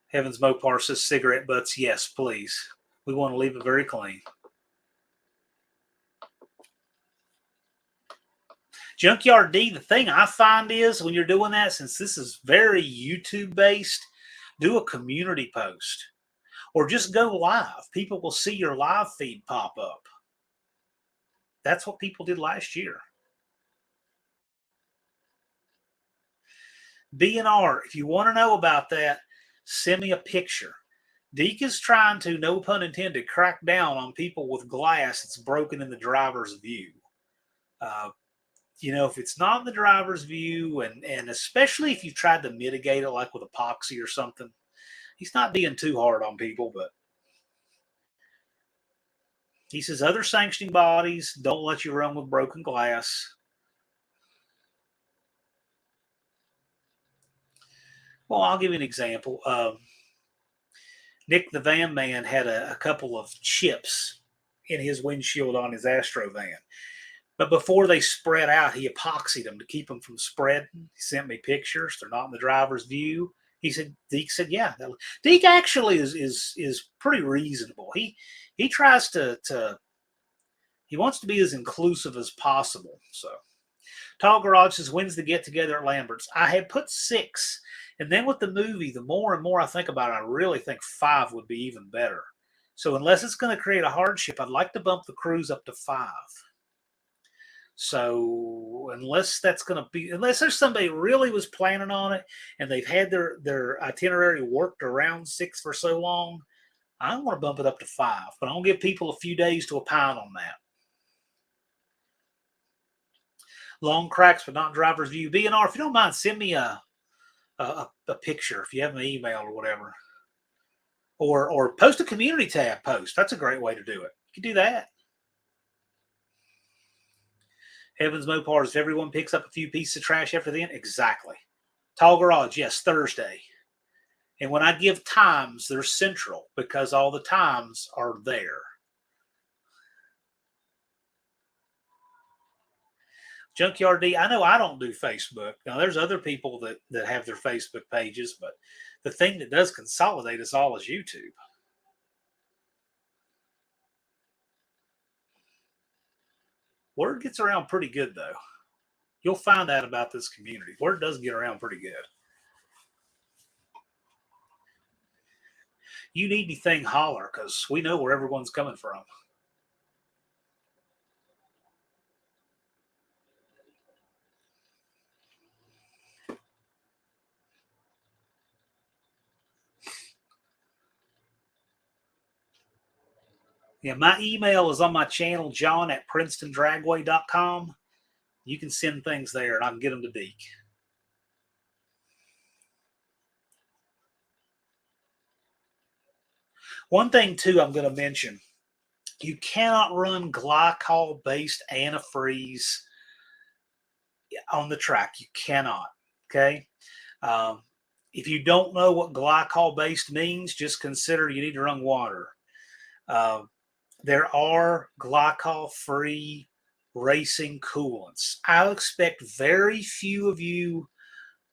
Heavens Mopar says cigarette butts. Yes, please. We want to leave it very clean. Junkyard D, the thing I find is when you're doing that, since this is very YouTube based, do a community post or just go live. People will see your live feed pop up. That's what people did last year. BNR, if you want to know about that, send me a picture. Deke is trying to, no pun intended, crack down on people with glass that's broken in the driver's view. If it's not in the driver's view, and especially if you've tried to mitigate it, like with epoxy or something, he's not being too hard on people, but he says other sanctioning bodies don't let you run with broken glass. Well, I'll give you an example. Nick the van man had a couple of chips in his windshield on his Astro van. But before they spread out, he epoxied them to keep them from spreading. He sent me pictures. They're not in the driver's view. Deke said, yeah. Deke actually is pretty reasonable. He tries to he wants to be as inclusive as possible. So Tall Garage says, when's the get together at Lambert's? I had put 6. And then with the movie, the more and more I think about it, I really think 5 would be even better. So unless it's going to create a hardship, I'd like to bump the cruise up to 5. So unless there's somebody really was planning on it and they've had their itinerary worked around 6 for so long, I want to bump it up to 5. But I'm going to give people a few days to opine on that. Long cracks, but not driver's view. BNR, if you don't mind, send me a picture if you have an email or whatever. Or post a community tab post. That's a great way to do it. You can do that. Heavens Mopars, if everyone picks up a few pieces of trash after the end, exactly. Tall Garage, yes, Thursday. And when I give times, they're central because all the times are there. Junkyard D. I know I don't do Facebook. Now, there's other people that have their Facebook pages, but the thing that does consolidate us all is YouTube. Word gets around pretty good, though. You'll find that about this community. Word does get around pretty good. You need anything, holler, because we know where everyone's coming from. Yeah, my email is on my channel, john@princetondragway.com. You can send things there, and I can get them to Deke. One thing, too, I'm going to mention. You cannot run glycol-based antifreeze on the track. You cannot, okay? If you don't know what glycol-based means, just consider you need to run water. There are glycol-free racing coolants. I expect very few of you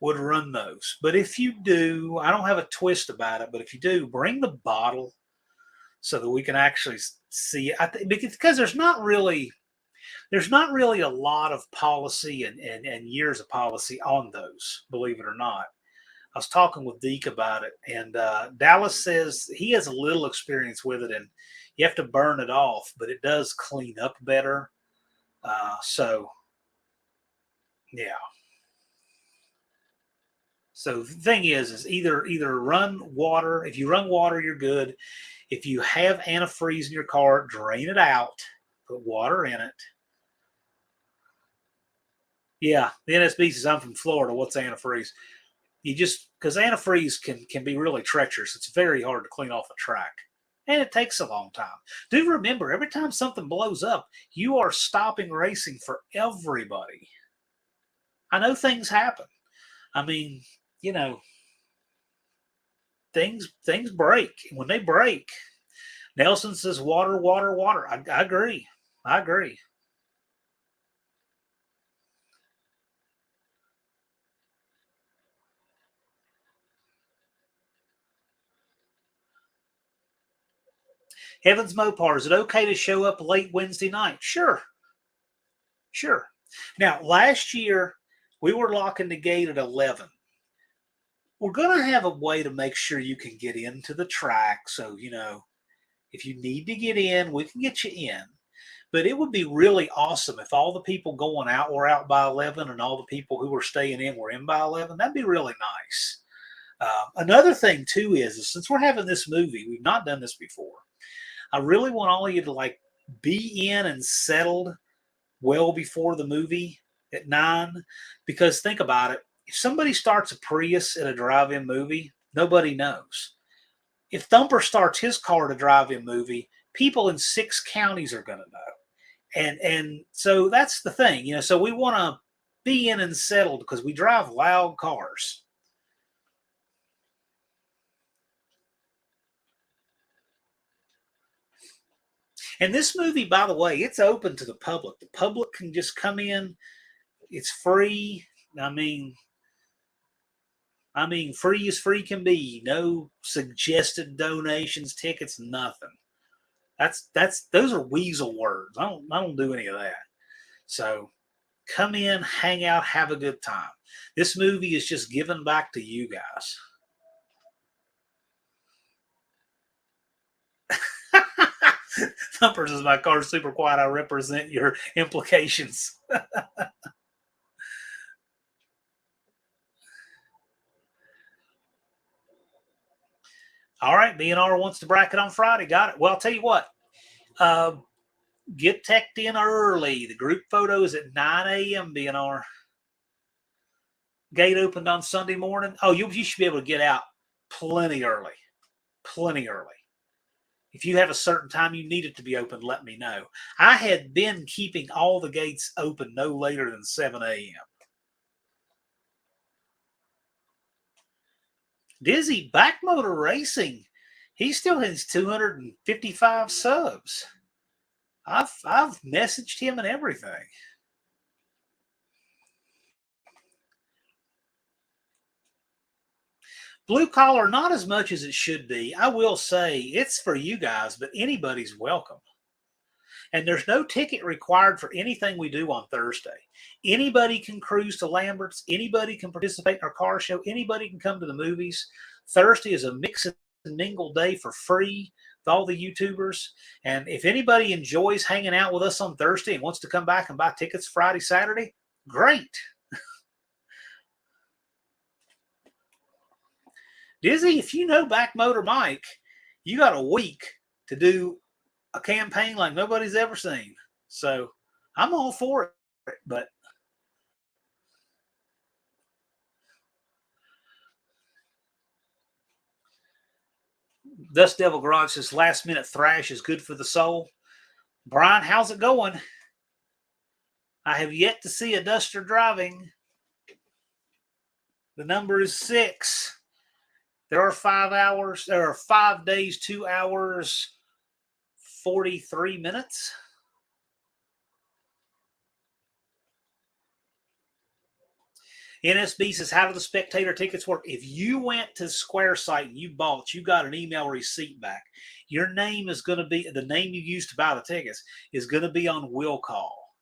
would run those. But if you do, I don't have a twist about it, but if you do, bring the bottle so that we can actually see it. Because there's not really a lot of policy and years of policy on those, believe it or not. I was talking with Deke about it, and Dallas says he has a little experience with it, and you have to burn it off, but it does clean up better. So, yeah. So the thing is either run water. If you run water, you're good. If you have antifreeze in your car, drain it out, put water in it. Yeah, the NSB says I'm from Florida. What's antifreeze? You just because antifreeze can be really treacherous. It's very hard to clean off a track, and it takes a long time. Do remember, every time something blows up, you are stopping racing for everybody. I know things happen. I mean, things break. When they break, Nelson says water, water, water. I agree. I agree. Heavens Mopar, is it okay to show up late Wednesday night? Sure. Sure. Now, last year, we were locking the gate at 11. We're going to have a way to make sure you can get into the track. So, if you need to get in, we can get you in. But it would be really awesome if all the people going out were out by 11 and all the people who were staying in were in by 11. That'd be really nice. Another thing, too, is since we're having this movie, we've not done this before. I really want all of you to be in and settled well before the movie at 9, because think about it. If somebody starts a Prius at a drive-in movie, nobody knows. If Thumper starts his car at a drive-in movie, people in 6 counties are going to know. And so that's the thing, so we want to be in and settled because we drive loud cars. And this movie, by the way, it's open to the public. The public can just come in. It's free. I mean, free as free can be. No suggested donations, tickets, nothing. Those are weasel words. I don't do any of that. So come in, hang out, have a good time. This movie is just giving back to you guys. Thumper says my car's super quiet. I represent your implications. All right, BNR wants to bracket on Friday. Got it. Well, I'll tell you what. Get teched in early. The group photo is at 9 a.m. BNR. Gate opened on Sunday morning. Oh, you should be able to get out plenty early. Plenty early. If you have a certain time you need it to be open, let me know. I had been keeping all the gates open no later than 7 a.m. Dizzy, Backmotor Racing, he still has 255 subs. I've messaged him and everything. Blue collar, not as much as it should be. I will say it's for you guys, but anybody's welcome. And there's no ticket required for anything we do on Thursday. Anybody can cruise to Lambert's. Anybody can participate in our car show. Anybody can come to the movies. Thursday is a mix and mingle day for free with all the YouTubers. And if anybody enjoys hanging out with us on Thursday and wants to come back and buy tickets Friday, Saturday, great. Dizzy, if you know Back Motor Mike, you got a week to do a campaign like nobody's ever seen. So I'm all for it, but Dust Devil Garage says last minute thrash is good for the soul. Brian, how's it going? I have yet to see a Duster driving. The number is 6. There are 5 hours. There are 5 days, 2 hours, 43 minutes. NSB says, how do the spectator tickets work? If you went to Square site and you bought, you got an email receipt back. Your name is going to be, the name you used to buy the tickets is going to be on will call.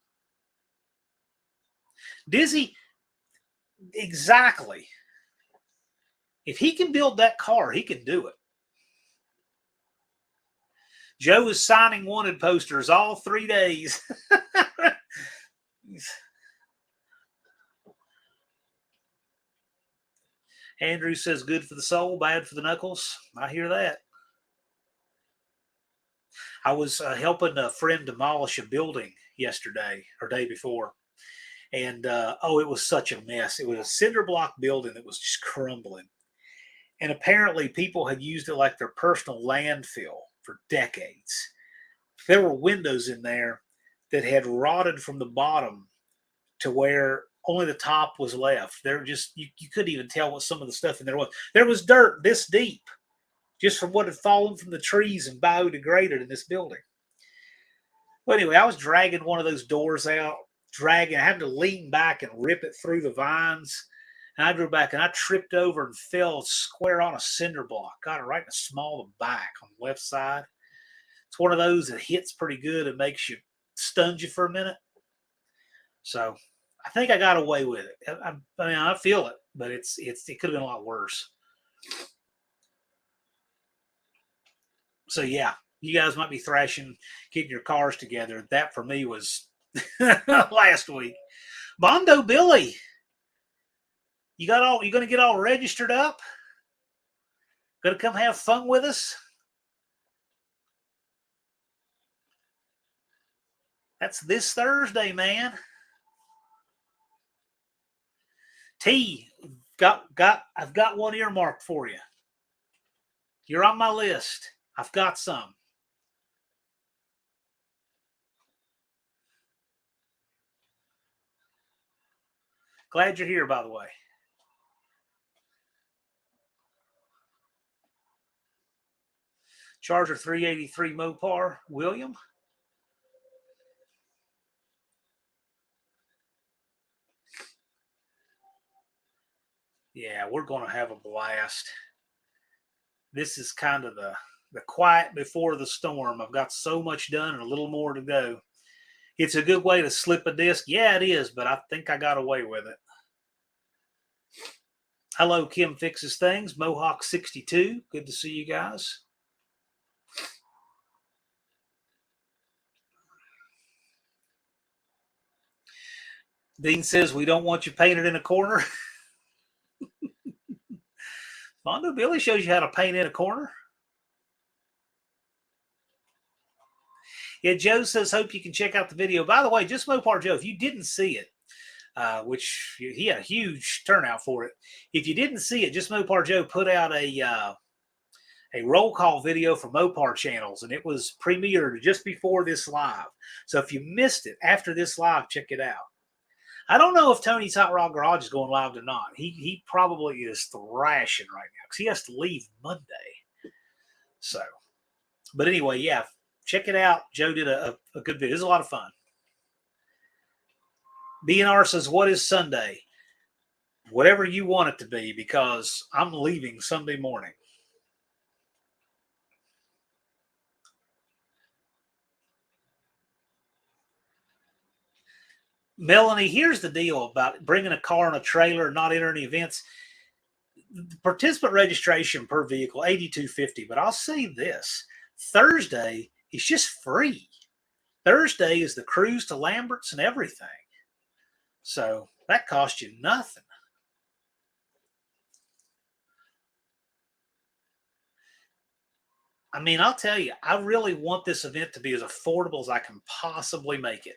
Dizzy, exactly. If he can build that car, he can do it. Joe is signing wanted posters all 3 days. Andrew says, good for the soul, bad for the knuckles. I hear that. I was helping a friend demolish a building yesterday or day before. And, it was such a mess. It was a cinder block building that was just crumbling. And apparently people had used it like their personal landfill for decades. There were windows in there that had rotted from the bottom to where only the top was left. There just you couldn't even tell what some of the stuff in there was. There was dirt this deep, just from what had fallen from the trees and biodegraded in this building. Well, anyway, I was dragging one of those doors out, having to lean back and rip it through the vines. And I drew back and I tripped over and fell square on a cinder block. Got it right in the small of the back on the left side. It's one of those that hits pretty good and makes you stuns you for a minute. So I think I got away with it. I mean, I feel it, but it could have been a lot worse. So yeah, you guys might be thrashing, getting your cars together. That for me was last week. Bondo Billy, you going to get all registered up? Going to come have fun with us? That's this Thursday, man. T, I've got one earmarked for you. You're on my list. I've got some. Glad you're here, by the way. Charger 383 Mopar, William. Yeah, we're going to have a blast. This is kind of the quiet before the storm. I've got so much done and a little more to go. It's a good way to slip a disc. Yeah, it is, but I think I got away with it. Hello, Kim Fixes Things. Mohawk 62. Good to see you guys. Dean says, we don't want you painted in a corner. Mondo Billy shows you how to paint in a corner. Yeah, Joe says, hope you can check out the video. By the way, just Mopar Joe, if you didn't see it, which he had a huge turnout for it. If you didn't see it, just Mopar Joe put out a roll call video for Mopar channels, and it was premiered just before this live. So if you missed it after this live, check it out. I don't know if Tony's Hot Rod Garage is going live or not. He probably is thrashing right now because he has to leave Monday. So, but anyway, yeah, check it out. Joe did a good video. It was a lot of fun. BNR says, what is Sunday? whatever you want it to be, because I'm leaving Sunday morning. Melanie, here's the deal about bringing a car and a trailer and not entering events. The participant registration per vehicle, $82.50. But I'll say this, Thursday is just free. Thursday is the cruise to Lambert's and everything. So that costs you nothing. I mean, I'll tell you, I really want this event to be as affordable as I can possibly make it.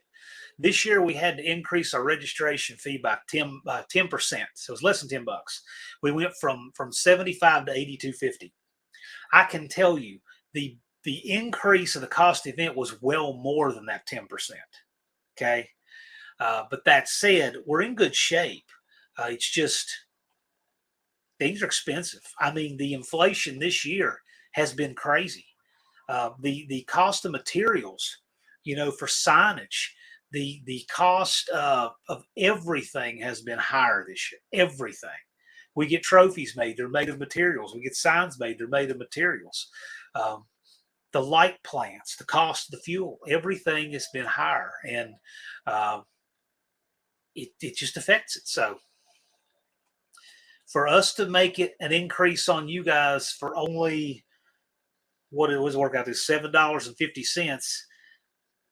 This year we had to increase our registration fee by 10%. So it was less than $10. We went from 75 to 82.50. I can tell you the increase of the cost of the event was well more than that 10%. Okay. But that said, we're in good shape. It's just things are expensive. I mean, the inflation this year has been crazy. The cost of materials, for signage, the cost of everything has been higher this year. Everything. We get trophies made; they're made of materials. We get signs made; they're made of materials. The light plants, the cost of the fuel, everything has been higher, and it just affects it. So for us to make it an increase on you guys for only what it was work out to $7.50,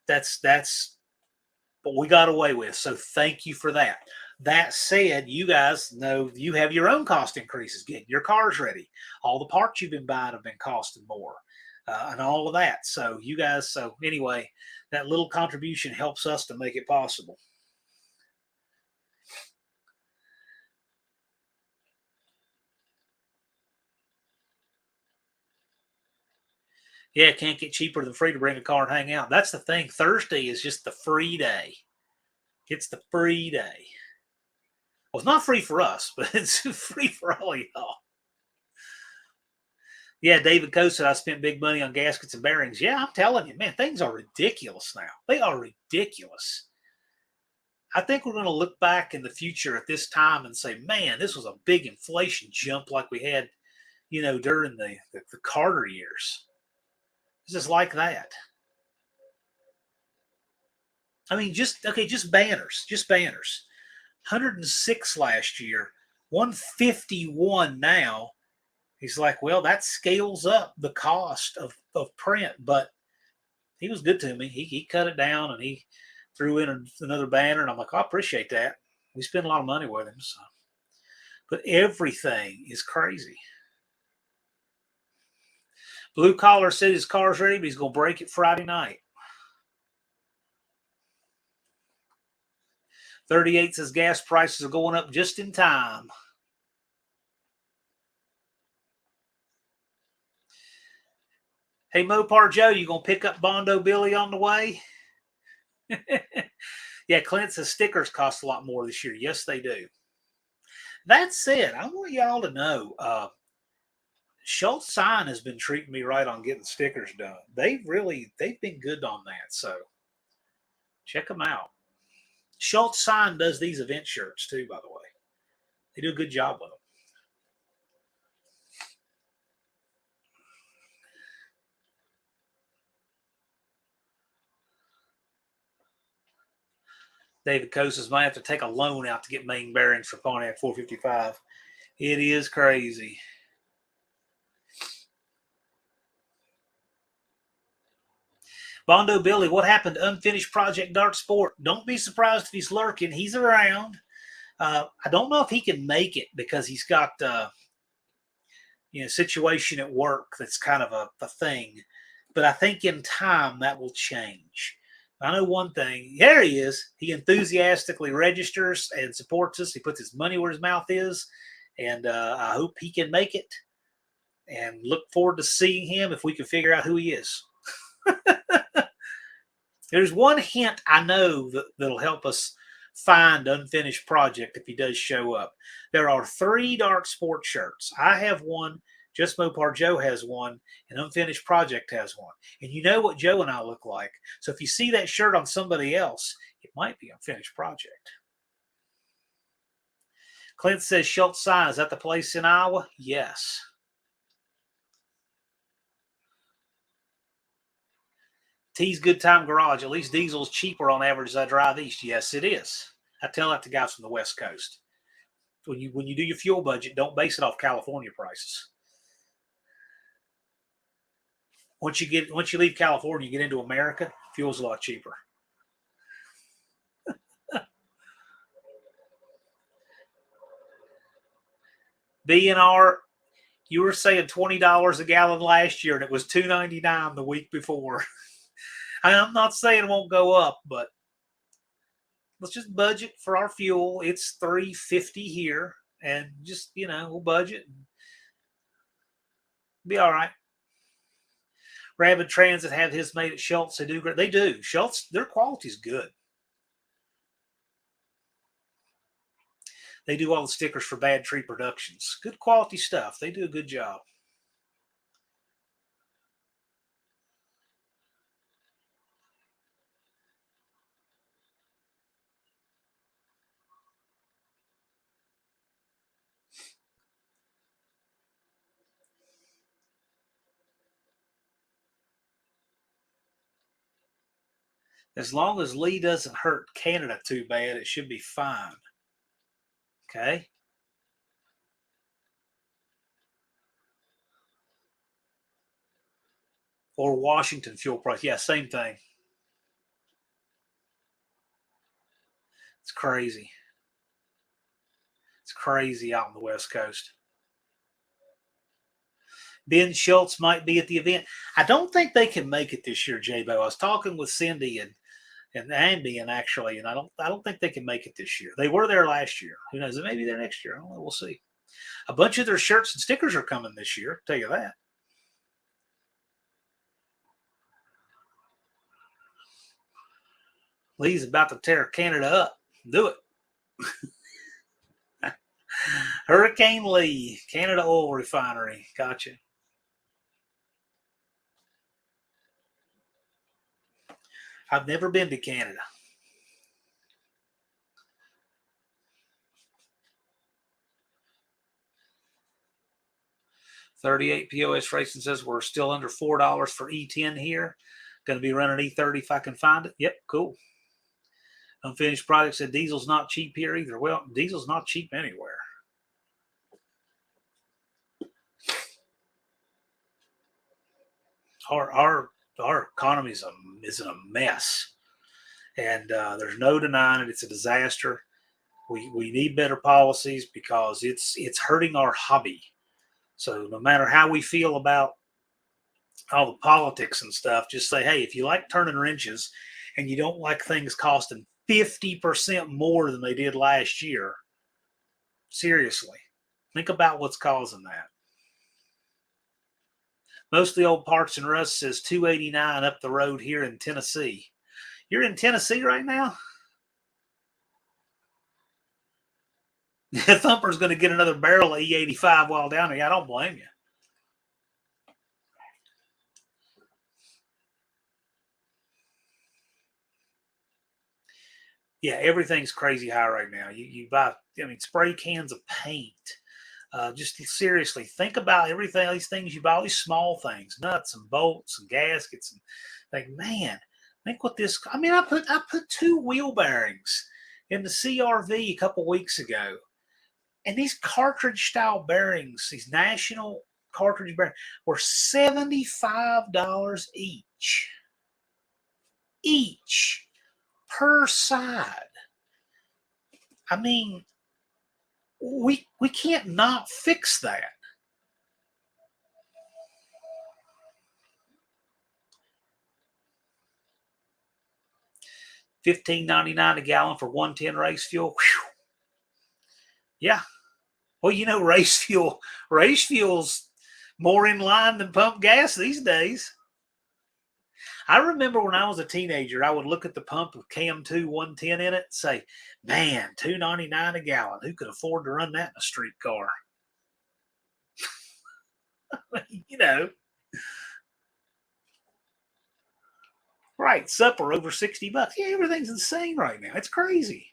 that's what we got away with. So thank you for that. That said, you guys know you have your own cost increases. Getting your cars ready, all the parts you've been buying have been costing more, and all of that. So you guys, so anyway, that little contribution helps us to make it possible. Yeah, it can't get cheaper than free to bring a car and hang out. That's the thing. Thursday is just the free day. It's the free day. Well, it's not free for us, but it's free for all of y'all. Yeah, David Coe said I spent big money on gaskets and bearings. Yeah, I'm telling you, man, things are ridiculous now. They are ridiculous. I think we're going to look back in the future at this time and say, man, this was a big inflation jump like we had, during the Carter years. It's just like that. I mean, just banners, 106 last year, 151 now. He's like, well, that scales up the cost of print, but he was good to me. He cut it down and he threw in another banner, and I'm like, I appreciate that. We spend a lot of money with him, so. But everything is crazy. Blue Collar said his car's ready, but he's going to break it Friday night. 38 says gas prices are going up just in time. Hey, Mopar Joe, you going to pick up Bondo Billy on the way? Yeah, Clint says stickers cost a lot more this year. Yes, they do. That said, I want y'all to know, Schultz Sign has been treating me right on getting stickers done. They've been good on that. So check them out. Schultz Sign does these event shirts too, by the way. They do a good job with them. David Kosas might have to take a loan out to get main bearings for Pontiac 455. It is crazy. Bondo Billy, what happened to Unfinished Project Dart Sport? Don't be surprised if he's lurking. He's around. I don't know if he can make it because he's got situation at work that's kind of a thing. But I think in time that will change. I know one thing. There he is. He enthusiastically registers and supports us. He puts his money where his mouth is. And I hope he can make it. And look forward to seeing him if we can figure out who he is. There's one hint I know that'll help us find Unfinished Project if he does show up. There are 3 Dark Sport shirts. I have one. Just Mopar Joe has one, and Unfinished Project has one. And you know what Joe and I look like. So if you see that shirt on somebody else, it might be Unfinished Project. Clint says Schultz Sign. Is that the place in Iowa? Yes. T's Good Time Garage. At least diesel's cheaper on average as I drive east. Yes, it is. I tell that to guys from the West Coast. When you do your fuel budget, don't base it off California prices. Once you leave California, you get into America, fuel's a lot cheaper. B&R, you were saying $20 a gallon last year, and it was $2.99 the week before. I'm not saying it won't go up, but let's just budget for our fuel. It's $3.50 here, and just we'll budget and be all right. Rapid Transit have his made at Schultz. They do great. They do. Schultz, their quality is good. They do all the stickers for Bad Tree Productions. Good quality stuff. They do a good job. As long as Lee doesn't hurt Canada too bad, it should be fine. Okay? Or Washington fuel price. Yeah, same thing. It's crazy. It's crazy out on the West Coast. Ben Schultz might be at the event. I don't think they can make it this year, J-Bo. I was talking with Cindy and Ambien actually, and I don't think they can make it this year. They were there last year. Who knows? They may be there next year. I don't know. We'll see. A bunch of their shirts and stickers are coming this year. I'll tell you that. Lee's about to tear Canada up. Do it. Hurricane Lee, Canada Oil Refinery. Gotcha. I've never been to Canada. $38 POS Racing says we're still under $4 for E10 here. Going to be running E30 if I can find it. Yep, cool. Unfinished Product said diesel's not cheap here either. Well, diesel's not cheap anywhere. Our economy is in a mess, and there's no denying it. It's a disaster. We need better policies because it's hurting our hobby. So no matter how we feel about all the politics and stuff, just say, hey, if you like turning wrenches and you don't like things costing 50% more than they did last year, seriously, think about what's causing that. Most of the old Parts and Rust says $2.89 up the road here in Tennessee. You're in Tennessee right now? Thumper's going to get another barrel of E85 while down here. I don't blame you. Yeah, everything's crazy high right now. You buy, spray cans of paint. Just seriously, think about everything, these things you buy, all these small things, nuts and bolts and gaskets, and think, man, think what this. I put 2 wheel bearings in the CRV a couple weeks ago, and these cartridge style bearings, these national cartridge bearings, were $75 each per side. I mean, we can't not fix that. $15.99 a gallon for 110 race fuel. Whew. Yeah. Well, race fuel's more in line than pump gas these days. I remember when I was a teenager, I would look at the pump with Cam 2 110 in it and say, man, $2.99 a gallon. Who could afford to run that in a street car? Right, supper over $60. Yeah, everything's insane right now. It's crazy.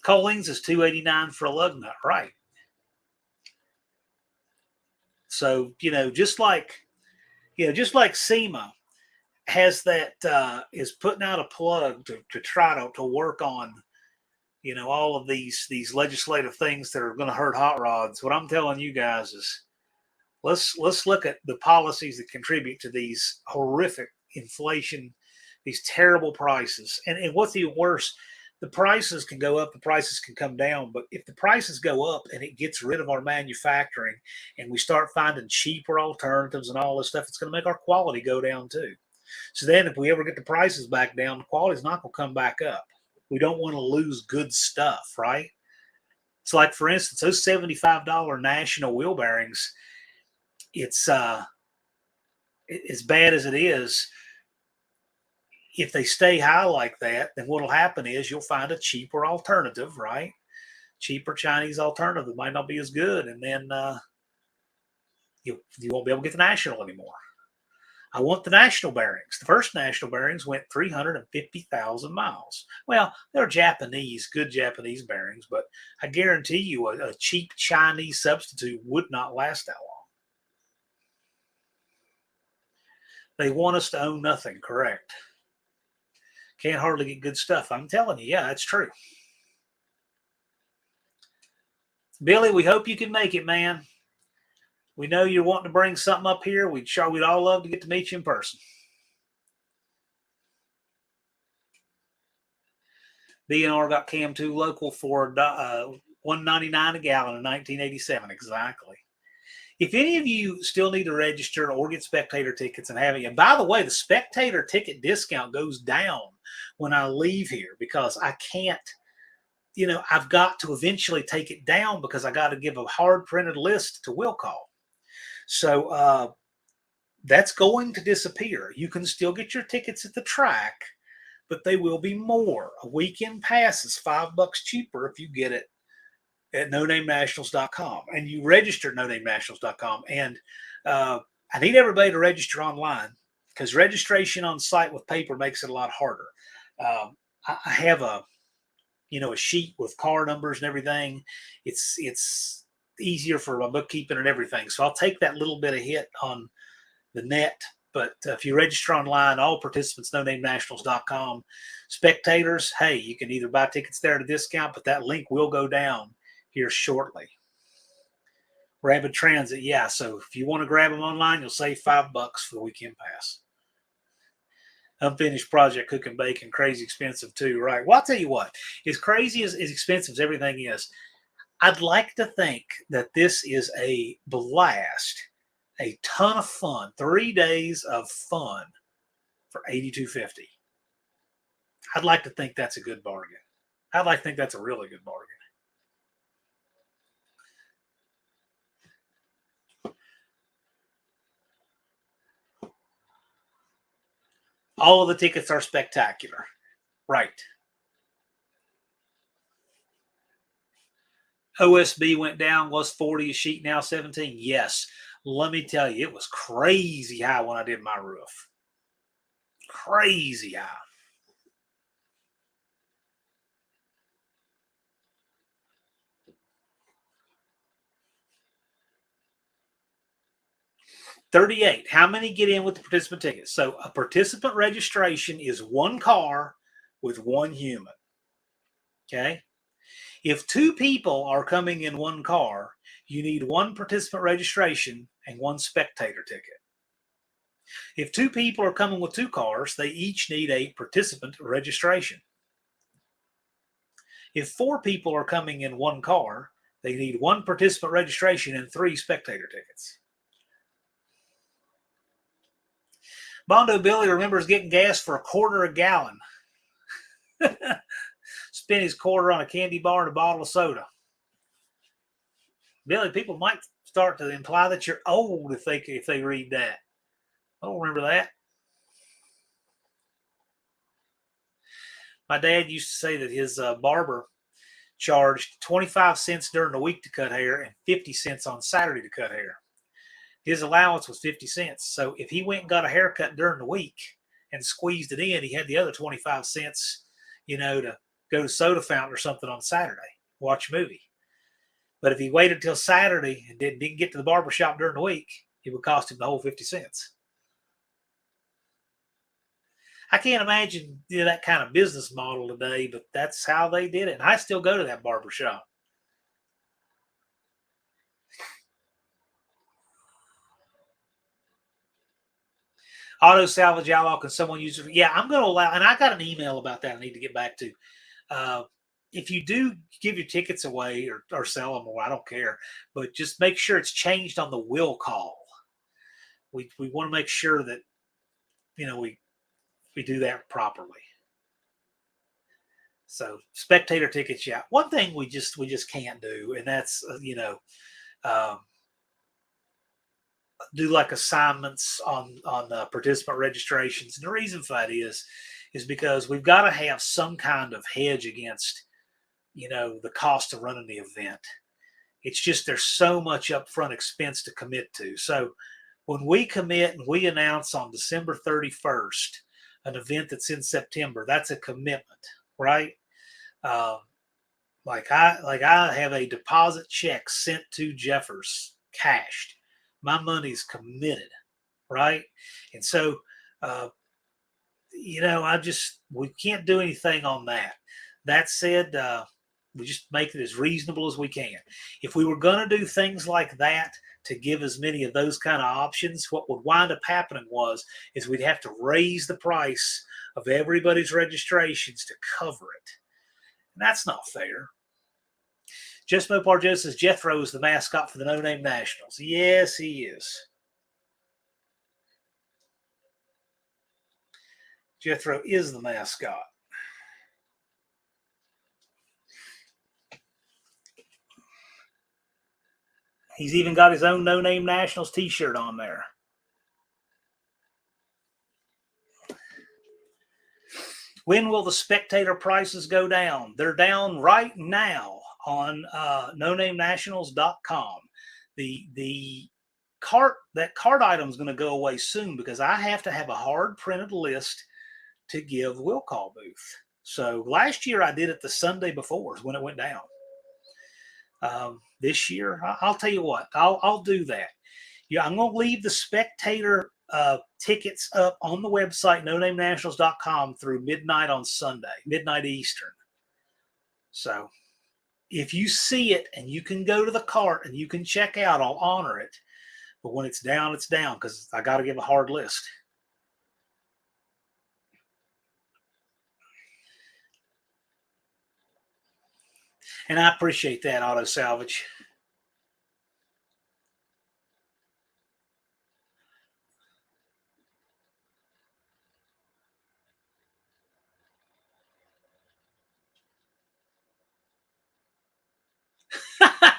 Collings is $2.89 for a lug nut, right? So, just like SEMA has that, is putting out a plug to try to work on, all of these legislative things that are going to hurt hot rods. What I'm telling you guys is let's look at the policies that contribute to these horrific inflation, these terrible prices. And what's even worse, the prices can go up, the prices can come down. But if the prices go up and it gets rid of our manufacturing and we start finding cheaper alternatives and all this stuff, it's going to make our quality go down too. So then if we ever get the prices back down, the quality's not going to come back up. We don't want to lose good stuff, right? It's like, for instance, those $75 national wheel bearings, it's as bad as it is. If they stay high like that, then what'll happen is you'll find a cheaper alternative, right? Cheaper Chinese alternative might not be as good, and then you won't be able to get the national anymore. I want the national bearings. The first national bearings went 350,000 miles. Well, they're Japanese, good Japanese bearings, but I guarantee you a cheap Chinese substitute would not last that long. They want us to own nothing, correct? Can't hardly get good stuff. I'm telling you, yeah, that's true. Billy, we hope you can make it, man. We know you're wanting to bring something up here. We'd all love to get to meet you in person. B&R got Cam 2 local for $1.99 a gallon in 1987. Exactly. If any of you still need to register or get spectator tickets and have it, and by the way, the spectator ticket discount goes down when I leave here because I can't, I've got to eventually take it down because I got to give a hard printed list to will call. So that's going to disappear. You can still get your tickets at the track, but they will be more. A weekend pass is $5 cheaper if you get it at NoNameNationals.com and you register at NoNameNationals.com. And I need everybody to register online because registration on site with paper makes it a lot harder. I have a sheet with car numbers and everything. It's easier for my bookkeeping and everything. So I'll take that little bit of hit on the net. But if you register online, all participants, NoNameNationals.com. Spectators, hey, you can either buy tickets there at a discount, but that link will go down here shortly. Rapid Transit, yeah. So if you want to grab them online, you'll save $5 for the weekend pass. Unfinished project, cook and bake, and crazy expensive too, right? Well, I'll tell you what, as crazy as expensive as everything is, I'd like to think that this is a blast, a ton of fun, 3 days of fun for $82.50. I'd like to think that's a good bargain. I'd like to think that's a really good bargain. All of the tickets are spectacular. Right. OSB went down, was 40 a sheet, now 17. Yes. Let me tell you, it was crazy high when I did my roof. Crazy high. $38. How many get in with the participant tickets? So a participant registration is one car with one human. Okay. If 2 people are coming in one car, you need 1 participant registration and 1 spectator ticket. If 2 people are coming with 2 cars, they each need a participant registration. If 4 people are coming in one car, they need 1 participant registration and 3 spectator tickets. Bondo Billy remembers getting gas for $0.25 a gallon. Spent his quarter on a candy bar and a bottle of soda. Billy, people might start to imply that you're old if they read that. I don't remember that. My dad used to say that his barber charged 25 cents during the week to cut hair and 50 cents on Saturday to cut hair. His allowance was 50 cents. So if he went and got a haircut during the week and squeezed it in, he had the other 25 cents, to go to Soda Fountain or something on Saturday, watch a movie. But if he waited till Saturday and didn't get to the barbershop during the week, it would cost him the whole 50 cents. I can't imagine that kind of business model today, but that's how they did it. And I still go to that barbershop. Auto salvage outlaw, can someone use it? Yeah, I'm going to allow, and I got an email about that I need to get back to. If you do give your tickets away or sell them, or I don't care, but just make sure it's changed on the will call. We want to make sure that, we do that properly. So spectator tickets, yeah. One thing we just can't do, and that's do like assignments on participant registrations. And the reason for that is because we've got to have some kind of hedge against the cost of running the event. It's just there's so much upfront expense to commit to. So when we commit and we announce on December 31st an event that's in September, that's a commitment, right? Like I have a deposit check sent to Jeffers, cashed. My money's committed, right? And so, we can't do anything on that. That said, we just make it as reasonable as we can. If we were going to do things like that to give as many of those kind of options, what would wind up happening is we'd have to raise the price of everybody's registrations to cover it. And that's not fair. Just Mopar Joe says Jethro is the mascot for the No Name Nationals. Yes, he is. Jethro is the mascot. He's even got his own No Name Nationals t-shirt on there. When will the spectator prices go down? They're down right now on nonamenationals.com. The cart item is going to go away soon because I have to have a hard printed list to give will call booth. So last year I did it the Sunday before when it went down. This year, I'll tell you what, I'll do that. Yeah, I'm going to leave the spectator tickets up on the website, nonamenationals.com through midnight on Sunday, midnight Eastern. So if you see it and you can go to the cart and you can check out, I'll honor it. But when it's down because I got to give a hard list. And I appreciate that, Auto Salvage.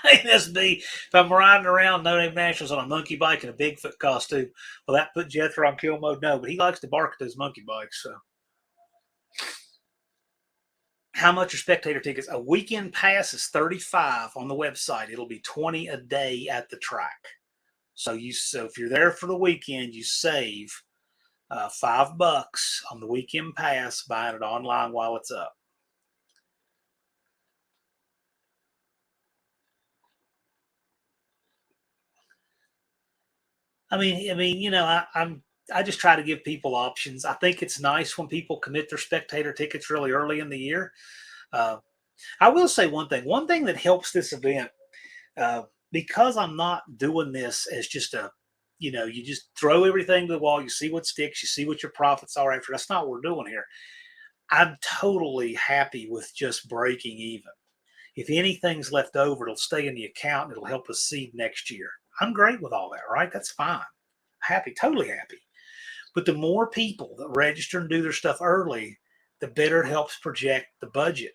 NSB, if I'm riding around No Name Nationals on a monkey bike and a Bigfoot costume, will that put Jethro on kill mode? No, but he likes to bark at those monkey bikes. So, how much are spectator tickets? A weekend pass is $35 on the website. It'll be $20 a day at the track. So if you're there for the weekend, you save $5 on the weekend pass buying it online while it's up. I just try to give people options. I think it's nice when people commit their spectator tickets really early in the year. I will say one thing that helps this event, because I'm not doing this as just you just throw everything to the wall, you see what sticks, you see what your profits are after. That's not what we're doing here. I'm totally happy with just breaking even. If anything's left over, it'll stay in the account and it'll help us seed next year. I'm great with all that, right? That's fine. Happy, totally happy. But the more people that register and do their stuff early, the better it helps project the budget,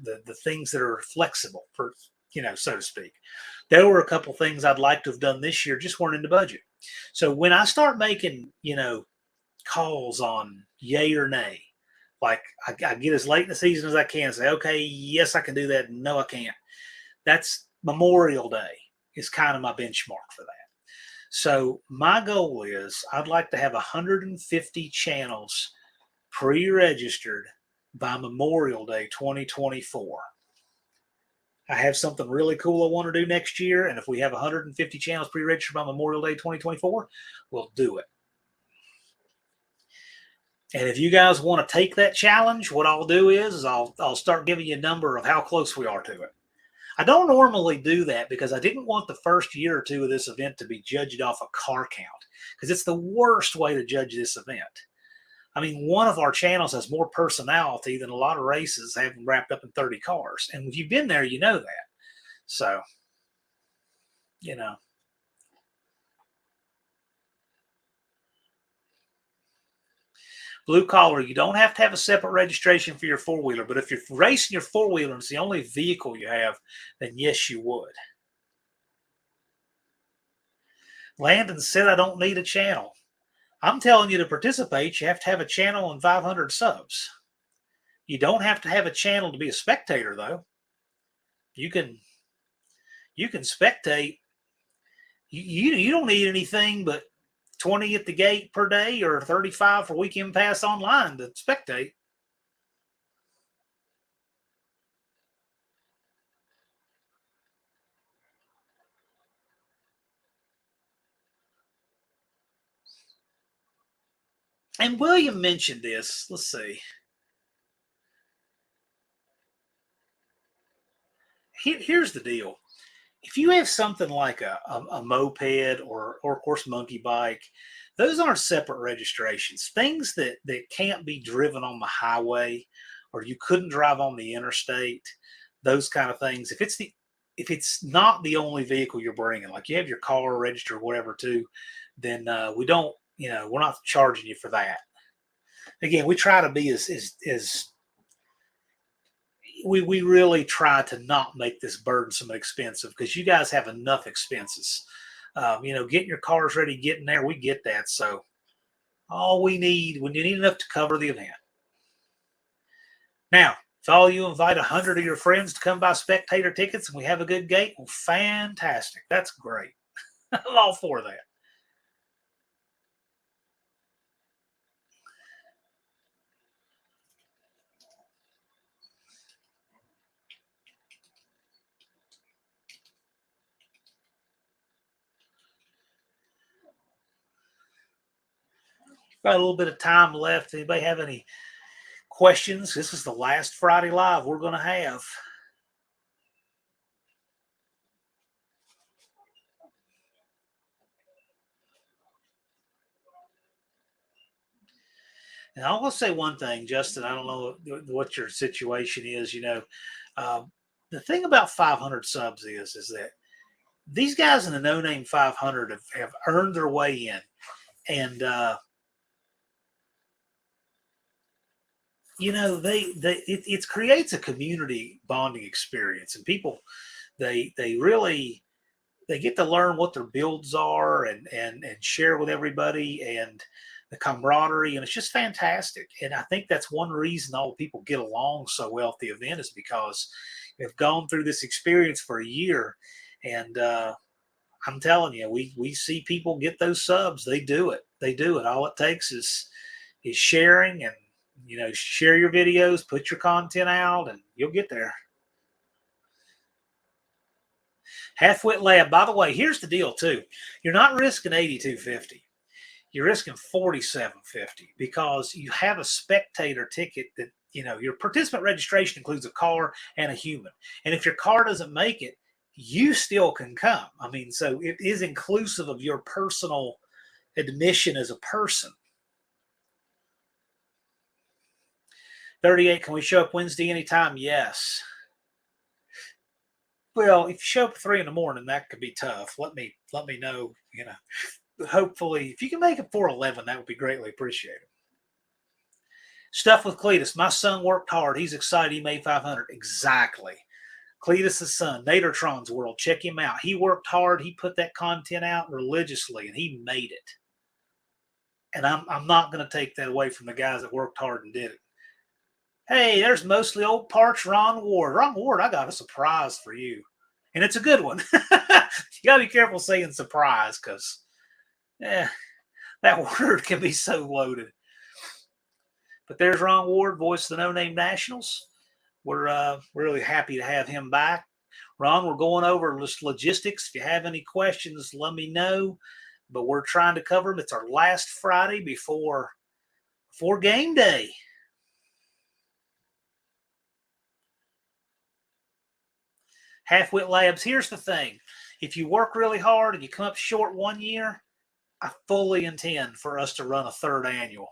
the things that are flexible, for so to speak. There were a couple things I'd like to have done this year, just weren't in the budget. So when I start making, calls on yay or nay, like I get as late in the season as I can, say, okay, yes, I can do that. No, I can't. That's Memorial Day is kind of my benchmark for that. So my goal is I'd like to have 150 channels pre-registered by Memorial Day 2024. I have something really cool I want to do next year, and if we have 150 channels pre-registered by Memorial Day 2024, we'll do it. And if you guys want to take that challenge, what I'll do is I'll start giving you a number of how close we are to it. I don't normally do that because I didn't want the first year or two of this event to be judged off a car count, because it's the worst way to judge this event. I mean, one of our channels has more personality than a lot of races have wrapped up in 30 cars. And if you've been there, you know that. So, you know. Blue collar, you don't have to have a separate registration for your four-wheeler. But if you're racing your four-wheeler and it's the only vehicle you have, then yes, you would. Landon said I don't need a channel. I'm telling you, to participate, you have to have a channel and 500 subs. You don't have to have a channel to be a spectator, though. You can spectate. You don't need anything but 20 at the gate per day or 35 for weekend pass online to spectate. And William mentioned this. Let's see. Here's the deal. If you have something like a moped or of course monkey bike, those aren't separate registrations. Things that can't be driven on the highway, or you couldn't drive on the interstate, those kind of things. If it's not the only vehicle you're bringing, like you have your car registered, whatever, too, then we don't, we're not charging you for that. Again, we try to be as we really try to not make this burdensome and expensive, because you guys have enough expenses. Getting your cars ready, getting there, we get that. So all we need enough to cover the event. Now, if all you invite 100 of your friends to come buy spectator tickets and we have a good gate, well, fantastic. That's great. I'm all for that. Got a little bit of time left. Anybody have any questions? This is the last Friday Live we're going to have. And I will say one thing, Justin. I don't know what your situation is. The thing about 500 subs is that these guys in the No Name 500 have earned their way in, and it creates a community bonding experience, and people they really get to learn what their builds are and share with everybody, and the camaraderie, and it's just fantastic. And I think that's one reason all people get along so well at the event, is because they've gone through this experience for a year. And I'm telling you, we see people get those subs. They do it. All it takes is sharing, and share your videos, put your content out, and you'll get there. Half-Wit Lab, by the way, here's the deal too. You're not risking $82.50. You're risking $47.50, because you have a spectator ticket that, your participant registration includes a car and a human. And if your car doesn't make it, you still can come. I mean, so it is inclusive of your personal admission as a person. 38, can we show up Wednesday anytime? Yes. Well, if you show up at 3 a.m, that could be tough. Let me know, hopefully, if you can make it 4:11, that would be greatly appreciated. Stuff with Cletus. My son worked hard. He's excited he made 500. Exactly. Cletus' son, Nadertron's World. Check him out. He worked hard. He put that content out religiously, and he made it. And I'm not going to take that away from the guys that worked hard and did it. Hey, there's Mostly Old Parts, Ron Ward. Ron Ward, I got a surprise for you. And it's a good one. You got to be careful saying surprise, because that word can be so loaded. But there's Ron Ward, voice of the No Name Nationals. We're really happy to have him back. Ron, we're going over logistics. If you have any questions, let me know. But we're trying to cover them. It's our last Friday before game day. Half-Wit Labs, here's the thing. If you work really hard and you come up short one year, I fully intend for us to run a third annual.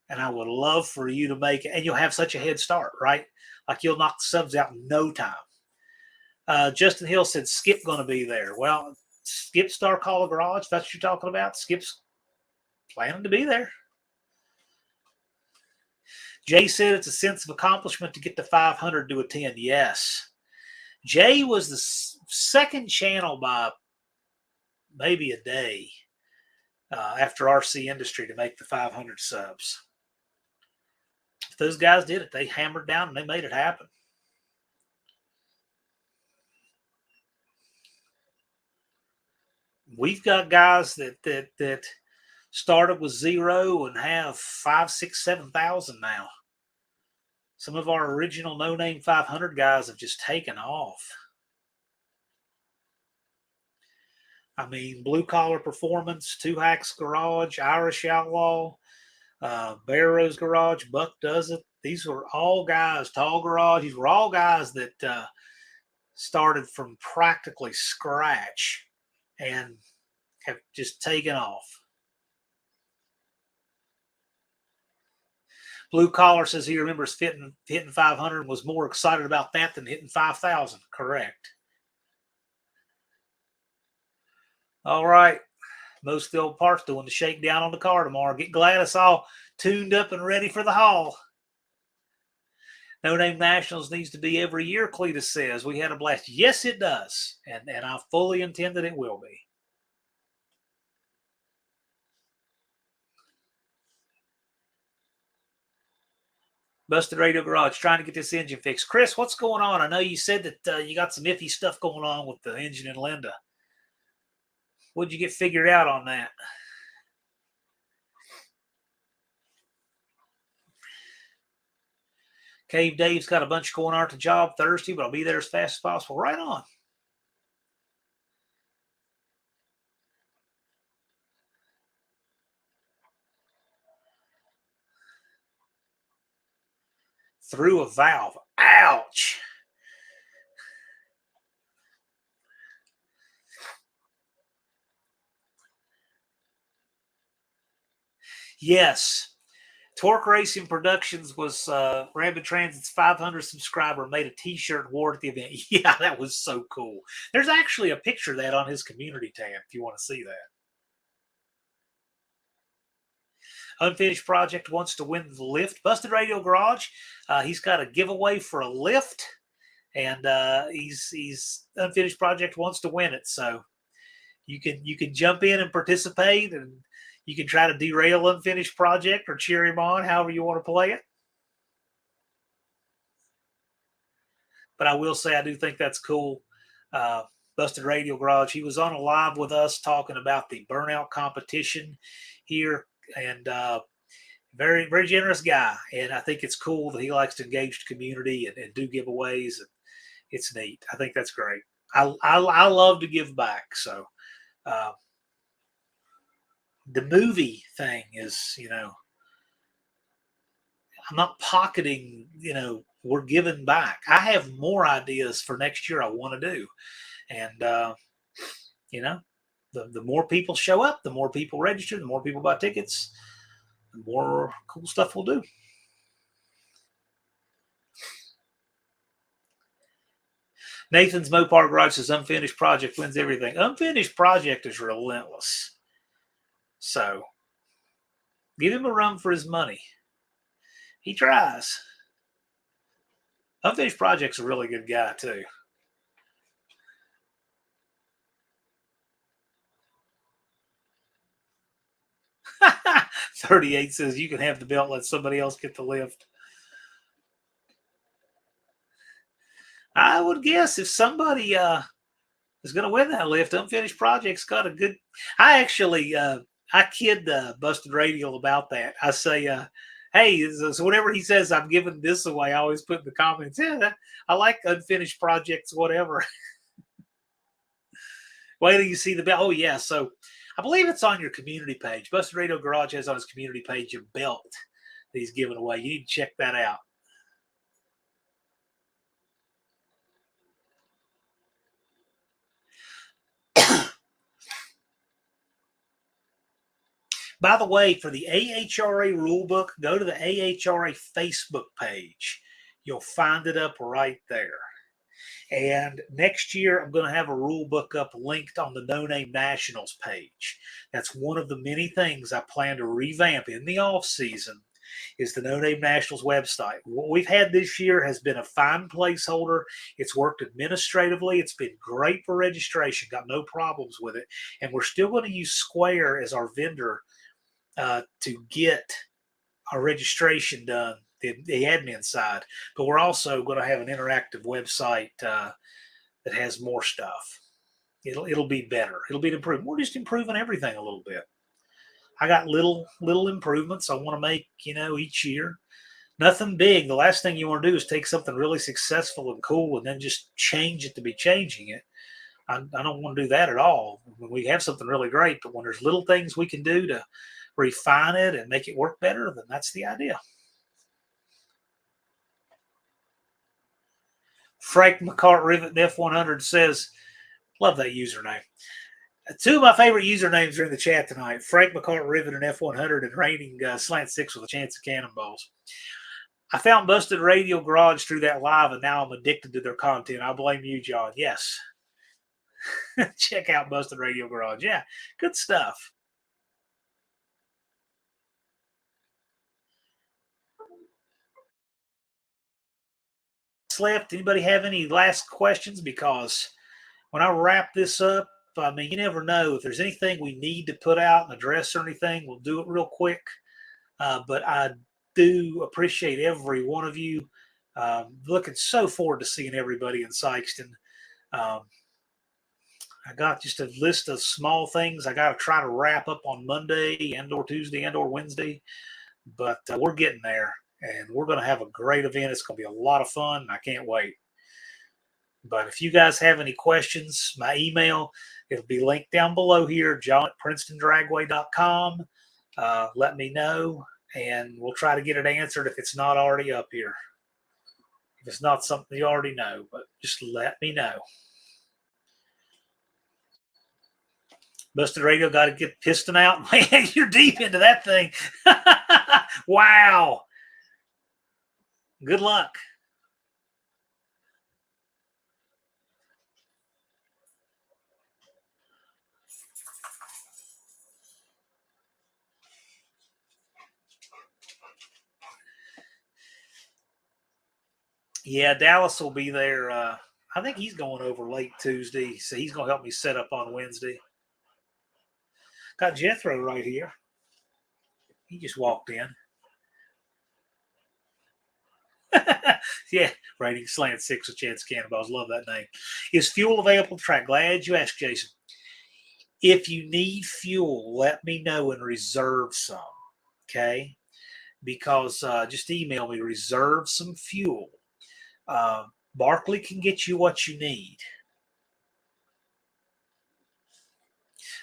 And I would love for you to make it. And you'll have such a head start, right? Like you'll knock the subs out in no time. Justin Hill said Skip going to be there. Well, Skip Star Call Garage, that's what you're talking about. Skip's planning to be there. Jay said it's a sense of accomplishment to get to 500 to attend. Yes. Jay was the second channel by maybe a day after RC Industry to make the 500 subs. If those guys did it, they hammered down and they made it happen. We've got guys that started with 0 and have 5, 6, 7,000 now. Some of our original no-name 500 guys have just taken off. I mean, Blue Collar Performance, Two Hacks Garage, Irish Outlaw, Barrow's Garage, Buck Does It. These were all guys, Tall Garage. These were all guys that started from practically scratch and have just taken off. Blue Collar says he remembers hitting 500 and was more excited about that than hitting 5,000. Correct. All right. Most of the old parts doing the shakedown on the car tomorrow. Get Gladys all tuned up and ready for the haul. No Name Nationals needs to be every year, Cletus says. We had a blast. Yes, it does. And I fully intend that it will be. Busted Radio Garage, trying to get this engine fixed. Chris, what's going on? I know you said that you got some iffy stuff going on with the engine in Linda. What'd you get figured out on that? Cave Dave's got a bunch going on at the job Thursday, but I'll be there as fast as possible. Right on. Through a valve. Ouch. Yes. Torque Racing Productions was Rabbit Transit's 500 subscriber, made a t-shirt and wore it at the event. Yeah, that was so cool. There's actually a picture of that on his community tab if you want to see that. Unfinished Project wants to win the lift. Busted Radio Garage, he's got a giveaway for a lift, and he's Unfinished Project wants to win it. So you can jump in and participate, and you can try to derail Unfinished Project or cheer him on, however you want to play it. But I will say I do think that's cool. Busted Radio Garage, he was on a live with us talking about the burnout competition here, and very, very generous guy. And I think it's cool that he likes to engage the community and do giveaways. And it's neat. I think that's great. I love to give back. So the movie thing is, I'm not pocketing, we're giving back. I have more ideas for next year I want to do. And, the more people show up, the more people register, the more people buy tickets, the more cool stuff we'll do. Nathan's Mopar Garage says Unfinished Project wins everything. Unfinished Project is relentless. So give him a run for his money. He tries. Unfinished Project's a really good guy, too. $38 says you can have the belt, let somebody else get the lift. I would guess if somebody is going to win that lift, Unfinished Project's got a good. I actually I kid Busted Radio about that. I say, Hey, so whenever he says I'm giving this away, I always put in the comments, yeah, I like unfinished projects, whatever. Wait till you see the belt. Oh, yeah. So I believe it's on your community page. Busted Radio Garage has on his community page a belt that he's giving away. You need to check that out. By the way, for the AHRA rulebook, go to the AHRA Facebook page. You'll find it up right there. And next year, I'm going to have a rule book up linked on the No Name Nationals page. That's one of the many things I plan to revamp in the off season is the No Name Nationals website. What we've had this year has been a fine placeholder. It's worked administratively. It's been great for registration. Got no problems with it. And we're still going to use Square as our vendor to get our registration done, the admin side. But we're also going to have an interactive website that has more stuff. It'll be better. It'll be improved. We're just improving everything a little bit. I got little improvements I want to make, each year. Nothing big. The last thing you want to do is take something really successful and cool and then just change it to be changing it. I don't want to do that at all. We have something really great, but when there's little things we can do to refine it and make it work better, then that's the idea. Frank McCart Rivet F100 says, love that username. Two of my favorite usernames are in the chat tonight. Frank McCart Rivet and F100 and Raining Slant 6 with a chance of cannonballs. I found Busted Radio Garage through that live, and now I'm addicted to their content. I blame you, John. Yes. Check out Busted Radio Garage. Yeah, good stuff. Left. Anybody have any last questions? Because when I wrap this up, I mean, you never know if there's anything we need to put out and address or anything. We'll do it real quick. But I do appreciate every one of you. Looking so forward to seeing everybody in Sykeston. I got just a list of small things I got to try to wrap up on Monday and or Tuesday and or Wednesday. But we're getting there. And we're going to have a great event. It's going to be a lot of fun. And I can't wait. But if you guys have any questions, my email, it'll be linked down below here, john@princetondragway.com. Let me know, and we'll try to get it answered if it's not already up here. If it's not something you already know, but just let me know. Busted Radio got to get piston out. Man, you're deep into that thing. Wow. Good luck. Yeah, Dallas will be there. I think he's going over late Tuesday, so he's going to help me set up on Wednesday. Got Jethro right here. He just walked in. Yeah, Rating Slant 6 with chance cannonballs. Love that name. Is fuel available to track? Glad you asked, Jason. If you need fuel, let me know and reserve some. Okay? Because just email me, reserve some fuel. Barkley can get you what you need.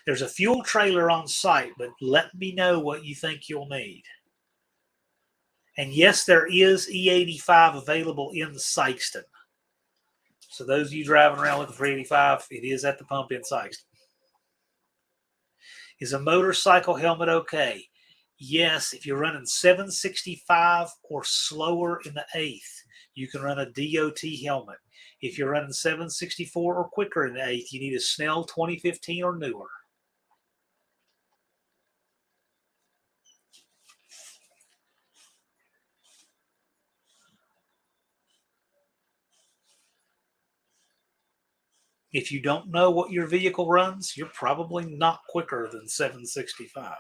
There's a fuel trailer on site, but let me know what you think you'll need. And yes, there is E85 available in Sykeston. So those of you driving around looking for E85, it is at the pump in Sykeston. Is a motorcycle helmet okay? Yes, if you're running 765 or slower in the 8th, you can run a DOT helmet. If you're running 764 or quicker in the 8th, you need a Snell 2015 or newer. If you don't know what your vehicle runs, you're probably not quicker than 765.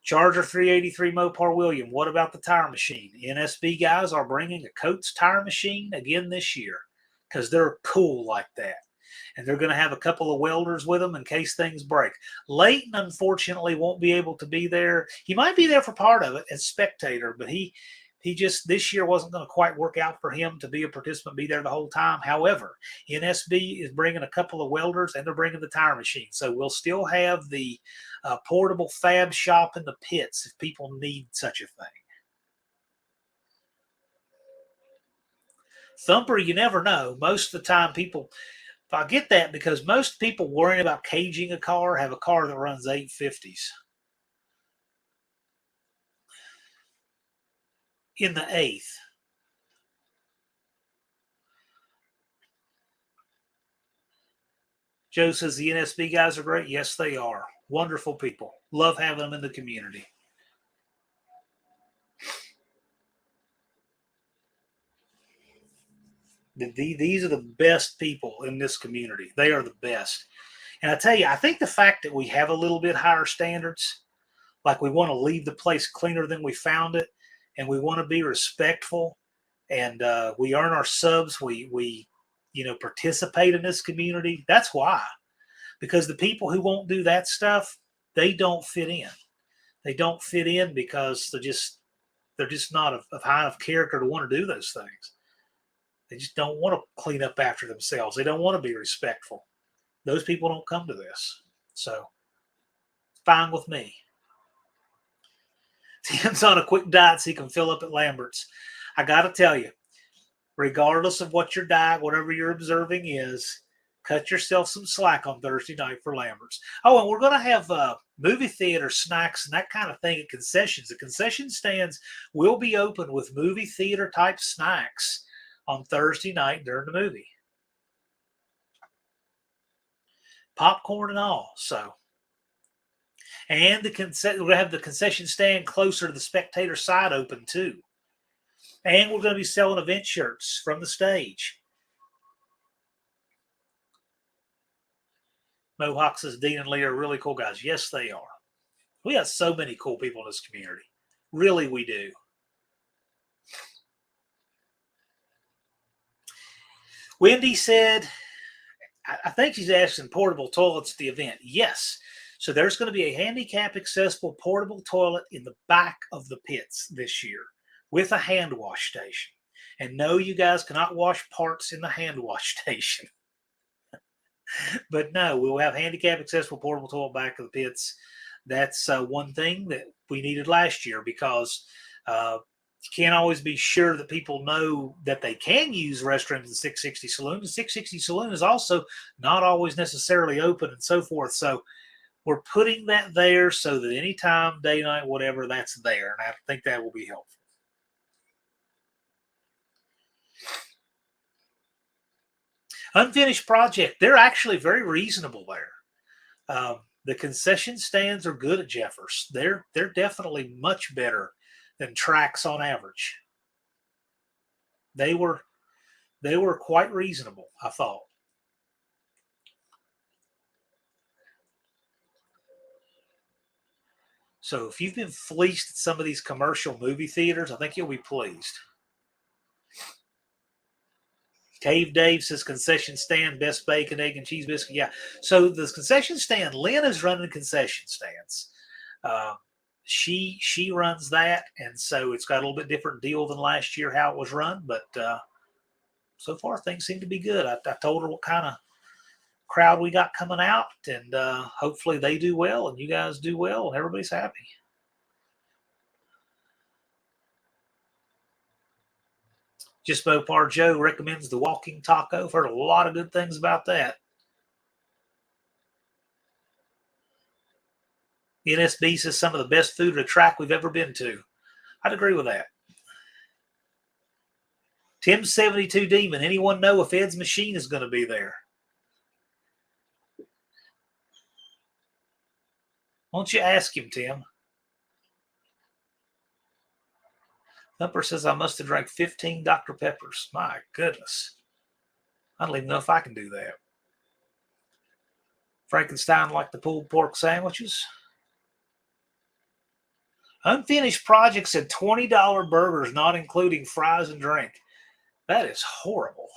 Charger 383 Mopar William, what about the tire machine? NSB guys are bringing a Coates tire machine again this year because they're cool like that. and they're going to have a couple of welders with them in case things break. Leighton, unfortunately, won't be able to be there. He might be there for part of it as spectator, but he just this year wasn't going to quite work out for him to be a participant, be there the whole time. However, NSB is bringing a couple of welders, and they're bringing the tire machine. So we'll still have the portable fab shop in the pits if people need such a thing. Thumper, you never know. Most of the time people, I get that because most people worrying about caging a car have a car that runs 850s. In the 8th. Joe says the NSB guys are great. Yes, they are. Wonderful people. Love having them in the community. These are the best people in this community. They are the best. And I tell you, I think the fact that we have a little bit higher standards, like we want to leave the place cleaner than we found it, and we want to be respectful, and we earn our subs. We participate in this community. That's why. Because the people who won't do that stuff, they don't fit in. They don't fit in because they're just not of high enough character to want to do those things. They just don't want to clean up after themselves. They don't want to be respectful. Those people don't come to this. So, fine with me. Tim's on a quick diet so he can fill up at Lambert's. I got to tell you, regardless of what your diet, whatever you're observing is, cut yourself some slack on Thursday night for Lambert's. Oh, and we're going to have movie theater snacks and that kind of thing at concessions. The concession stands will be open with movie theater type snacks on Thursday night during the movie. Popcorn and all. So, and we're going to have the concession stand closer to the spectator side open too. And we're going to be selling event shirts from the stage. Mohawk says Dean and Lee are really cool guys. Yes, they are. We have so many cool people in this community. Really, we do. Wendy said, I think she's asking portable toilets at the event. Yes. So there's going to be a handicap accessible portable toilet in the back of the pits this year with a hand wash station. And no, you guys cannot wash parts in the hand wash station. But no, we'll have handicap accessible portable toilet back of the pits. That's one thing that we needed last year because you can't always be sure that people know that they can use restrooms in 660 Saloon. The 660 Saloon is also not always necessarily open and so forth. So we're putting that there so that anytime, day, night, whatever, that's there. And I think that will be helpful. Unfinished project. They're actually very reasonable there. The concession stands are good at Jeffers. They're definitely much better than Tracks on average. They were quite reasonable, I thought. So if you've been fleeced at some of these commercial movie theaters, I think you'll be pleased. Cave Dave says concession stand, best bacon, egg, and cheese biscuit. Yeah. So the concession stand, Lynn is running concession stands. She runs that, and so it's got a little bit different deal than last year how it was run. But so far things seem to be good. I told her what kind of crowd we got coming out, and hopefully they do well, and you guys do well, and everybody's happy. Just Mopar Joe recommends the walking taco. I've heard a lot of good things about that. NSB says some of the best food at a track we've ever been to. I'd agree with that. Tim 72 Demon. Anyone know if Ed's machine is going to be there? Why don't you ask him, Tim? Thumper says I must have drank 15 Dr. Peppers. My goodness. I don't even know if I can do that. Frankenstein like the pulled pork sandwiches. Unfinished projects at $20 burgers, not including fries and drink. That is horrible.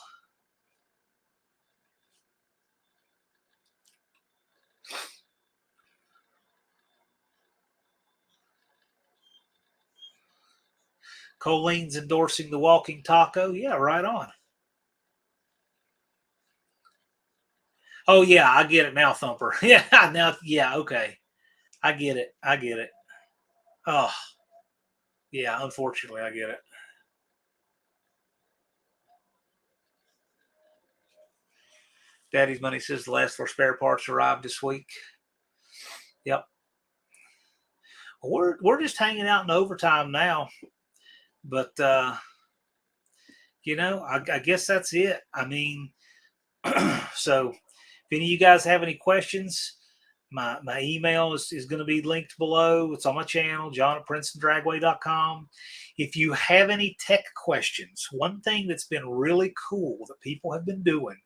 Colleen's endorsing the walking taco. Yeah, right on. Oh, yeah, I get it now, Thumper. Yeah, now, yeah, okay. I get it. I get it. Oh, yeah, unfortunately, I get it. Daddy's Money says the last 4 spare parts arrived this week. Yep. We're just hanging out in overtime now. But, I guess that's it. I mean, so if any of you guys have any questions, my email is going to be linked below. It's on my channel, john at princetondragway.com. If you have any tech questions, one thing that's been really cool that people have been doing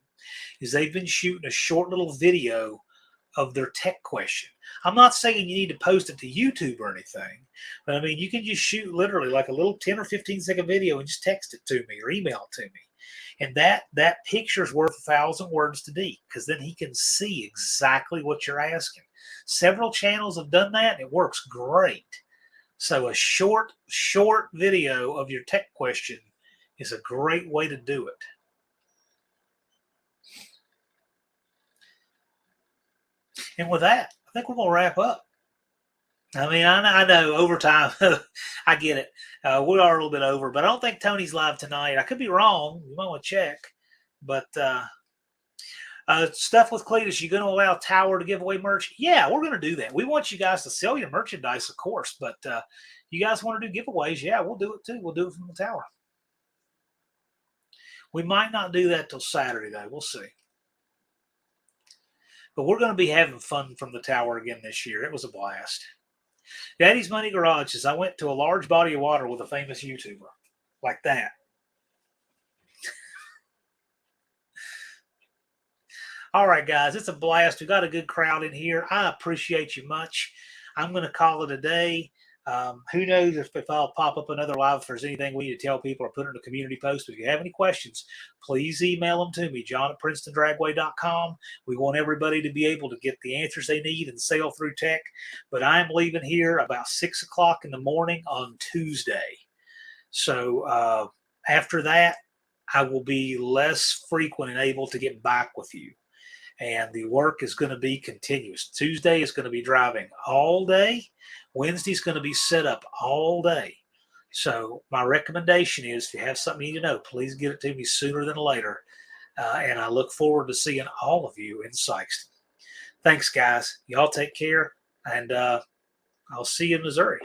is they've been shooting a short little video of their tech question. I'm not saying you need to post it to YouTube or anything, but I mean, you can just shoot literally like a little 10 or 15-second video and just text it to me or email it to me. And that picture's worth 1,000 words to Deke, because then he can see exactly what you're asking. Several channels have done that, and it works great. So a short video of your tech question is a great way to do it. And with that, I think we're going to wrap up. I mean, I know overtime. I get it. We are a little bit over, but I don't think Tony's live tonight. I could be wrong. You might want to check. But stuff with Cletus, you going to allow Tower to give away merch? Yeah, we're going to do that. We want you guys to sell your merchandise, of course. But you guys want to do giveaways? Yeah, we'll do it too. We'll do it from the Tower. We might not do that till Saturday, though. We'll see. But we're going to be having fun from the Tower again this year. It was a blast. Daddy's Money Garage says, I went to a large body of water with a famous YouTuber. Like that. All right, guys. It's a blast. We got a good crowd in here. I appreciate you much. I'm going to call it a day. Who knows if I'll pop up another live if there's anything we need to tell people or put in a community post. But if you have any questions, please email them to me, john at princetondragway.com. We want everybody to be able to get the answers they need and sail through tech. But I'm leaving here about 6 o'clock in the morning on Tuesday. So after that, I will be less frequent and able to get back with you. And the work is going to be continuous. Tuesday is going to be driving all day. Wednesday's going to be set up all day. So my recommendation is, if you have something you need to know, please get it to me sooner than later. And I look forward to seeing all of you in Sykeston. Thanks, guys. Y'all take care, and I'll see you in Missouri.